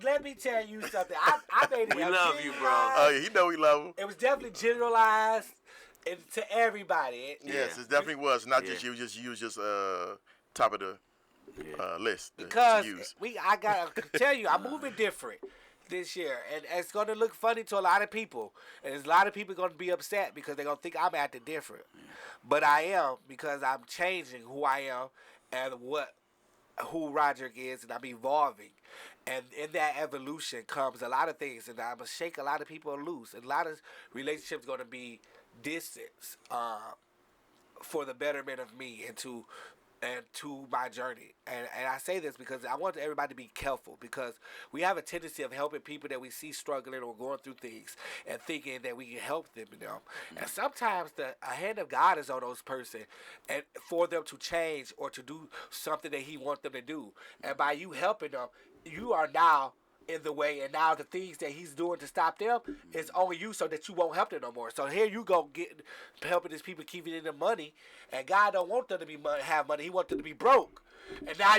S4: Let me tell you something. I made it.
S3: We love you, bro.
S2: Oh, yeah, you know we love him.
S4: It was definitely generalized to everybody.
S2: Yes, it definitely was. Not
S3: Yeah.
S2: just you. You was just top of the list
S4: Because
S2: to use.
S4: I gotta tell you, I'm moving different this year, and it's gonna look funny to a lot of people, and there's a lot of people gonna be upset because they're gonna think I'm acting different, but I am because I'm changing who I am and who Roderick is, and I'm evolving, and in that evolution comes a lot of things, and I'm gonna shake a lot of people loose, and a lot of relationships gonna be distance for the betterment of me and to my journey. And I say this because I want everybody to be careful because we have a tendency of helping people that we see struggling or going through things and thinking that we can help them, you know. And sometimes a hand of God is on those person and for them to change or to do something that he wants them to do. And by you helping them, you are now in the way, and now the things that he's doing to stop them is on you so that you won't help them no more. So here you go helping these people keep getting the money, and God don't want them to have money. He wants them to be broke. And now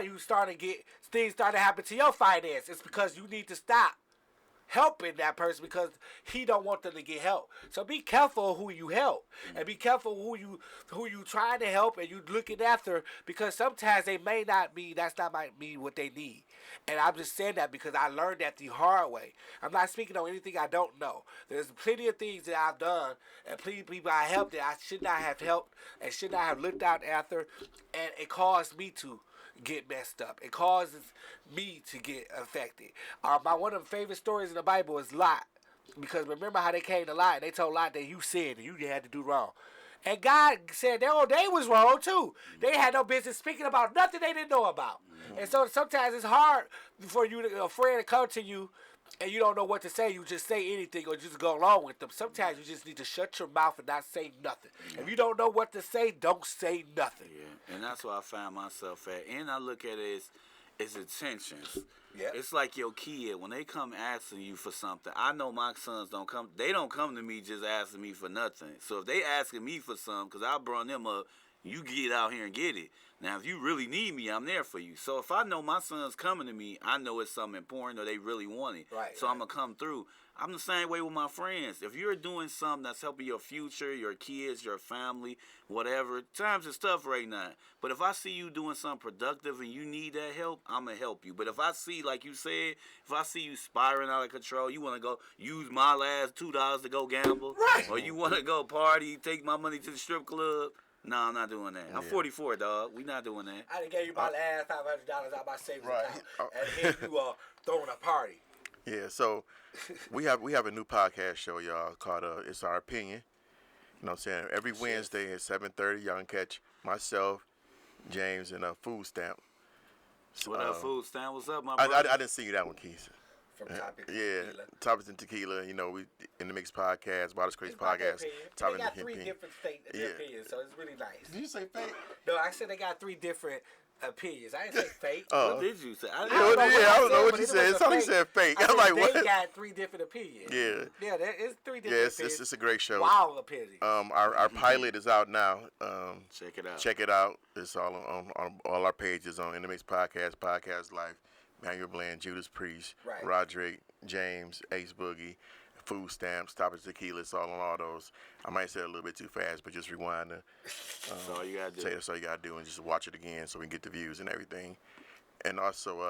S4: you starting to get things starting to happen to your finance. It's because you need to stop helping that person because he don't want them to get help. So be careful who you help and be careful who you trying to help and you looking after because sometimes they may not be might be what they need. And I'm just saying that because I learned that the hard way. I'm not speaking on anything I don't know. There's plenty of things that I've done and plenty of people I helped that I should not have helped and should not have looked out after, and it caused me to get messed up. It causes me to get affected. One of the favorite stories in the Bible is Lot. Because remember how they came to Lot and they told Lot that you sinned and you had to do wrong. And God said they was wrong too. They had no business speaking about nothing they didn't know about. And so sometimes it's hard for a friend to come to you and you don't know what to say. You just say anything or just go along with them. Sometimes you just need to shut your mouth and not say nothing. If you don't know what to say, don't say nothing.
S3: Yeah, and that's where I find myself at. And I look at it as intentions.
S4: Yeah.
S3: It's like your kid, when they come asking you for something, I know my sons don't come to me just asking me for nothing. So if they asking me for something, because I brought them up, you get out here and get it. Now, if you really need me, I'm there for you. So if I know my son's coming to me, I know it's something important or they really want it.
S4: Right,
S3: So I'm going to come through. I'm the same way with my friends. If you're doing something that's helping your future, your kids, your family, whatever, times is tough right now. But if I see you doing something productive and you need that help, I'm going to help you. But if I see, like you said, if I see you spiraling out of control, you want to go use my last $2 to go gamble,
S4: Right.
S3: or you want to go party, take my money to the strip club, no, I'm not doing that. I'm 44, dog. We not doing that.
S4: I done gave you my last $500 out my savings
S2: Right.
S4: account. And here you are throwing a party.
S2: Yeah, so we have a new podcast show, y'all, called It's Our Opinion. You know what I'm saying? Every Wednesday at 7:30, y'all can catch myself, James, and Food Stamp.
S3: What up, food stand? What's up, my
S2: I
S3: brother?
S2: didn't see you that one, Keith.
S4: From Topic
S2: Yeah,
S4: Tequila.
S2: Topics and Tequila. You know, we in the Mix podcast, Waters Crazy
S4: It's my
S2: podcast.
S4: opinion. They
S2: Topics
S4: got
S2: and
S4: three
S2: Opinion.
S4: different
S2: Yeah.
S4: opinions, so it's really nice.
S2: Did you say fake?
S4: No, I said they got three different opinions. I didn't say fake.
S2: Oh.
S3: What did you say? I
S2: Yeah,
S3: didn't know.
S2: I don't know what
S4: but
S2: you
S4: it
S2: said. It
S4: wasn't
S2: sounded like you said fake. I'm like,
S4: They
S2: what?
S4: got three different opinions.
S2: Yeah.
S4: Yeah, there is three different
S2: Yeah,
S4: opinions.
S2: it's a great show.
S4: Wild opinions.
S2: Our pilot is out now.
S3: Check it out.
S2: Check it out. It's all on all our pages on In the Mix Podcast, Podcast Life, Manuel Bland, Judas Priest,
S4: Right.
S2: Roderick, James, Ace Boogie, Food Stamps, Topics Tequila. It's all on all those. I might say it a little bit too fast, but just rewind it.
S3: That's all you gotta do.
S2: That's all you gotta do, and just watch it again so we can get the views and everything. And also,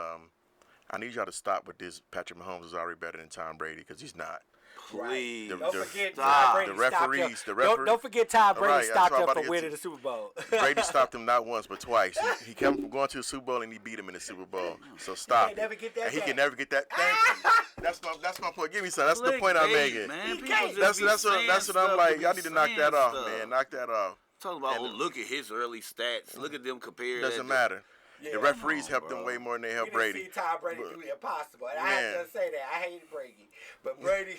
S2: I need y'all to stop with this. Patrick Mahomes is already better than Tom Brady because he's not.
S3: Please.
S4: Don't forget
S3: stop.
S4: Tom Brady
S2: The referees-
S4: stopped him.
S2: the refer-
S4: Don't forget Tom Brady
S2: Right, that's
S4: stopped
S2: what I'm
S4: him
S2: about to
S4: from
S2: get
S4: winning
S2: to.
S4: the Super Bowl.
S2: Brady stopped him not once but twice. He kept him from going to the Super Bowl and he beat him in the Super Bowl. So stop
S4: can't
S2: it.
S4: never get that
S2: And he
S4: back.
S2: can never get that. Thank you. That's my point. Give me some. That's the point I'm
S3: Clickbait,
S2: making.
S3: Man. People
S4: can't.
S3: just
S2: That's
S3: be
S2: what
S3: saying
S2: I'm
S3: stuff
S2: like.
S3: to
S2: Y'all
S3: be
S2: need to knock
S3: saying
S2: that off,
S3: stuff.
S2: man. Knock that off.
S3: Talking about,
S2: And-
S3: look at his early stats. Look at them compared.
S2: Doesn't matter.
S4: Yeah,
S2: The referees
S3: come on,
S2: helped
S3: bro.
S2: him way more than they
S4: We
S2: helped
S4: didn't
S2: Brady.
S4: see Tom Brady do the impossible. And I have
S2: Man.
S4: to say that. I hated Brady. But Brady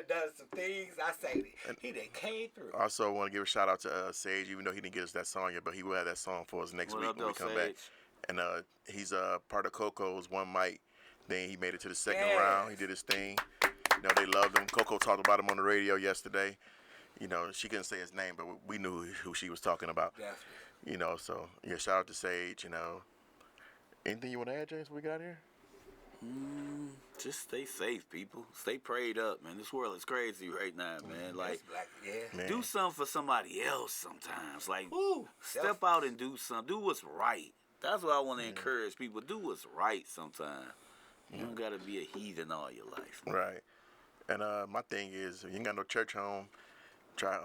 S4: done some things. I say that. He done came through.
S2: Also, want to give a shout out to Sage, even though he didn't get us that song yet, but he will have that song for us next
S3: What
S2: week
S3: up,
S2: when we
S3: though,
S2: come back.
S3: Sage?
S2: And he's part of Coco's One Mic. Then he made it to the second
S4: Yes.
S2: round. He did his thing. You know, they loved him. Coco talked about him on the radio yesterday. You know, she couldn't say his name, but we knew who she was talking about.
S4: Definitely.
S2: You know, so yeah, shout out to Sage. You know, anything you want to add, James? What we got here?
S3: Just stay safe, people. Stay prayed up, man. This world is crazy right now, man. Like,
S4: That's black. Yeah.
S2: Man.
S3: do something for somebody else sometimes. Like,
S4: Woo.
S3: step out and do something. Do what's right. That's what I want to encourage people. Do what's right sometimes. You don't got to be a heathen all your life.
S2: Right. And my thing is, if you ain't got no church home, try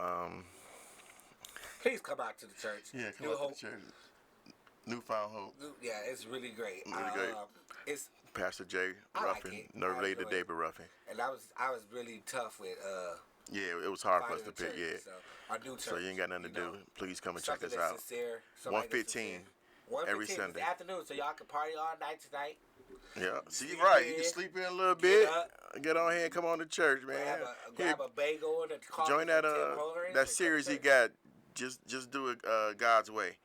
S4: Please come out to the church. New Hope.
S2: church. Newfound Hope.
S4: Yeah, it's really great.
S2: Really great.
S4: It's
S2: Pastor Jay
S4: I like
S2: Ruffin,
S4: it.
S2: no
S4: I
S2: related to
S4: enjoy it.
S2: David Ruffin.
S4: and I was really tough with
S2: Yeah, it was hard for us
S4: finding
S2: to
S4: a
S2: pick.
S4: church.
S2: Yeah.
S4: So our new church.
S2: So you ain't got nothing to do.
S4: know,
S2: Please come and check
S4: something
S2: us
S4: that's
S2: out.
S4: sincere. somebody that's
S2: 1:15
S4: sincere.
S2: every
S4: 1:15
S2: Sunday.
S4: This afternoon, so y'all can party all night tonight.
S2: Yeah. See,
S4: Sleep
S2: right. You
S4: in,
S2: can sleep in a little bit.
S4: up.
S2: Get on here and come on to church, man.
S4: Grab a bagel and a coffee.
S2: Join that
S4: from Tim Hortons
S2: that
S4: and
S2: series
S4: come
S2: he
S4: to
S2: got. Just do it God's way.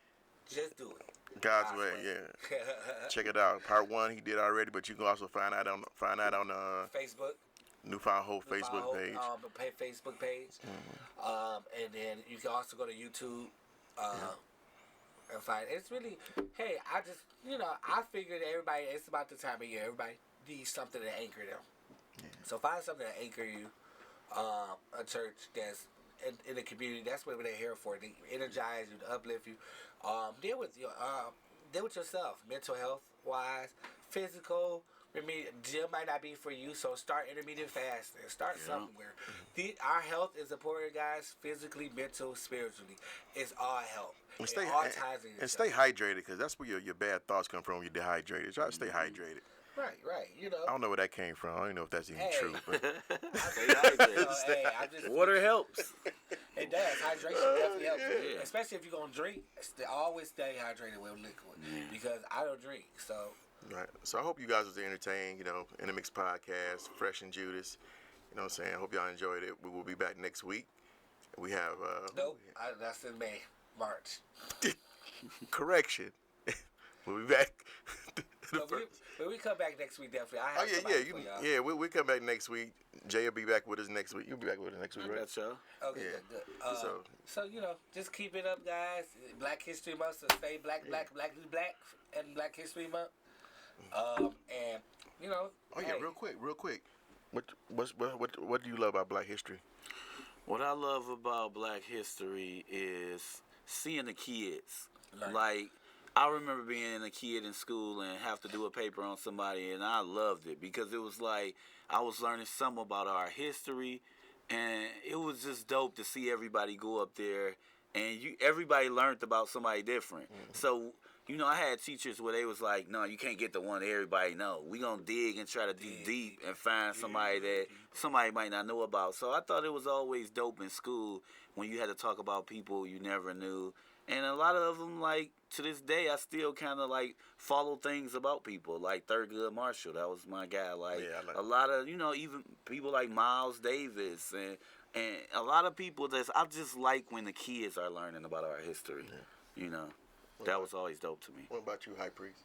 S4: church. Just do it.
S2: God's way, yeah. Check it out. Part 1 he did already, but you can also find out on
S4: Facebook.
S2: Newfound Hope Facebook page.
S4: Facebook page. And then you can also go to YouTube and find. It's really, hey, I just, I figured everybody, it's about the time of year, everybody needs something to anchor them.
S2: Yeah.
S4: So find something to anchor you. A church that's in the community. That's what they're here for. To energize you, to uplift you. Deal with yourself, mental health wise, physical. Gym might not be for you, so start intermittent fasting. Start somewhere. Our health is important, guys. Physically, mental, spiritually, it's all health.
S2: And stay,
S4: all ties in
S2: and stay hydrated, because that's where your bad thoughts come from when you're dehydrated. Try to stay hydrated.
S4: Right.
S2: I don't know where that came from. I don't even know if that's even
S4: Hey.
S2: true. But
S3: Stay hydrated.
S4: I just,
S3: Water helps.
S4: It does. Hydration definitely helps.
S3: Yeah.
S4: Especially if you're going to drink. Always stay hydrated with liquid. Because I don't drink. So,
S2: right. So I hope you guys was entertained, in the Mix Podcast, Fresh and Judas. You know what I'm saying? I hope y'all enjoyed it. We will be back next week. We have
S4: nope. That's in May, March.
S2: correction. We'll be back.
S4: When we come back next week, definitely. I have somebody for y'all.
S2: Yeah. We come back next week. Jay will be back with us next week. You'll be back with us next week,
S3: I
S2: right?
S3: got y'all.
S4: Okay,
S2: Yeah.
S4: good. So just keep it up, guys. Black History Month, so stay black, and Black History Month. And
S2: Oh yeah,
S4: hey,
S2: real quick. What do you love about Black history?
S3: What I love about Black history is seeing the kids.
S4: Right.
S3: Like, I remember being a kid in school and have to do a paper on somebody, and I loved it because it was like I was learning something about our history, and it was just dope to see everybody go up there, and everybody learned about somebody different. So, I had teachers where they was like, no, you can't get the one that everybody know. We gonna dig and try to dig deep and find somebody that somebody might not know about. So I thought it was always dope in school when you had to talk about people you never knew. And a lot of them, like, to this day, I still kind of, like, follow things about people. Like Thurgood Marshall, that was my guy. Like,
S2: Yeah, I like
S3: a lot of, even people like Miles Davis and a lot of people I just like when the kids are learning about our history. That was always dope to me.
S2: What about you, High Priest?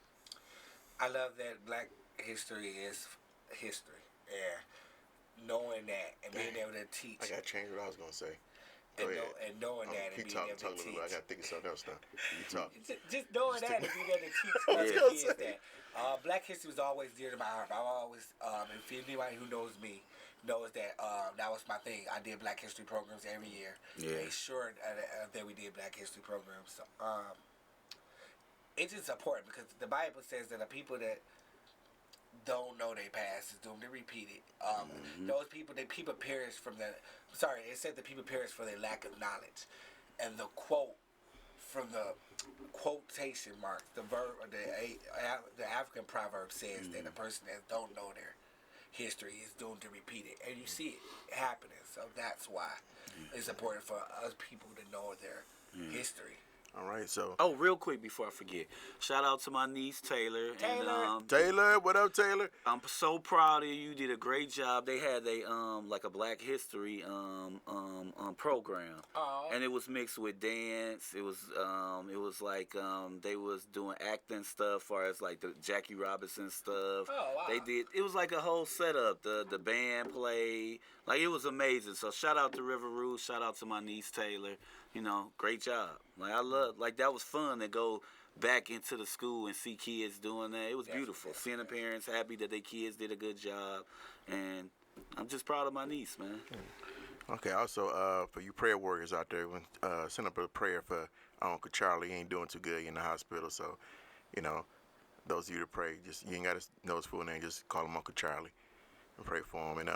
S4: I love that Black history is history, and knowing that and being able to teach.
S2: I got to change what I was going to say. Go ahead.
S4: And knowing that and
S2: Keep
S4: being
S2: talking,
S4: able to
S2: a little
S4: teach.
S2: bit. I got to think of something else now. You talk.
S4: Just knowing that and being able to teach
S2: I was
S4: other
S2: gonna
S4: kids
S2: say.
S4: that. Black history was always dear to my heart. I've always, if anybody who knows me knows that that was my thing. I did Black history programs every year.
S3: Yeah.
S4: Made sure that we did Black history programs. So, it's just important because the Bible says that the people that don't know their past is doomed to repeat it. Those people, people perish from the. Sorry, it said the people perish for their lack of knowledge, and the quote from the quotation marks, the verb, or the African proverb says that a person that don't know their history is doomed to repeat it, and you see it happening. So that's why it's important for us people to know their history.
S2: All right, so.
S3: Oh, real quick before I forget, shout out to my niece Taylor. And,
S2: Taylor, what up, Taylor?
S3: I'm so proud of you. You did a great job. They had like a Black History program, and it was mixed with dance. It was like they was doing acting stuff, far as like the Jackie Robinson stuff.
S4: Oh, wow.
S3: They did. It was like a whole setup. The band played. Like, it was amazing. So shout out to River Rouge. Shout out to my niece Taylor. You know, great job. Like, I love, like, that was fun to go back into the school and see kids doing that. It was beautiful. Seeing the parents happy that their kids did a good job. And I'm just proud of my niece, man.
S2: Okay, also, for you prayer warriors out there, send up a prayer for Uncle Charlie. He ain't doing too good in the hospital. So, you know, those of you to pray, you ain't got to know his full name. Just call him Uncle Charlie and pray for him. And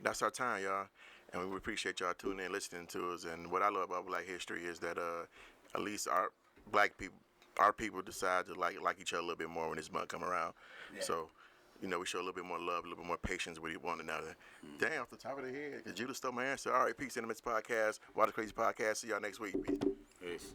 S2: that's our time, y'all. And we appreciate y'all tuning in, listening to us. And what I love about Black history is that at least our Black people, our people decide to like each other a little bit more when this month come around. Yeah. So, you know, we show a little bit more love, a little bit more patience with one another. Damn, off the top of the head, Judas stole my answer. All right, peace, Intimates Podcast, Water Crazy Podcast. See y'all next week. Peace.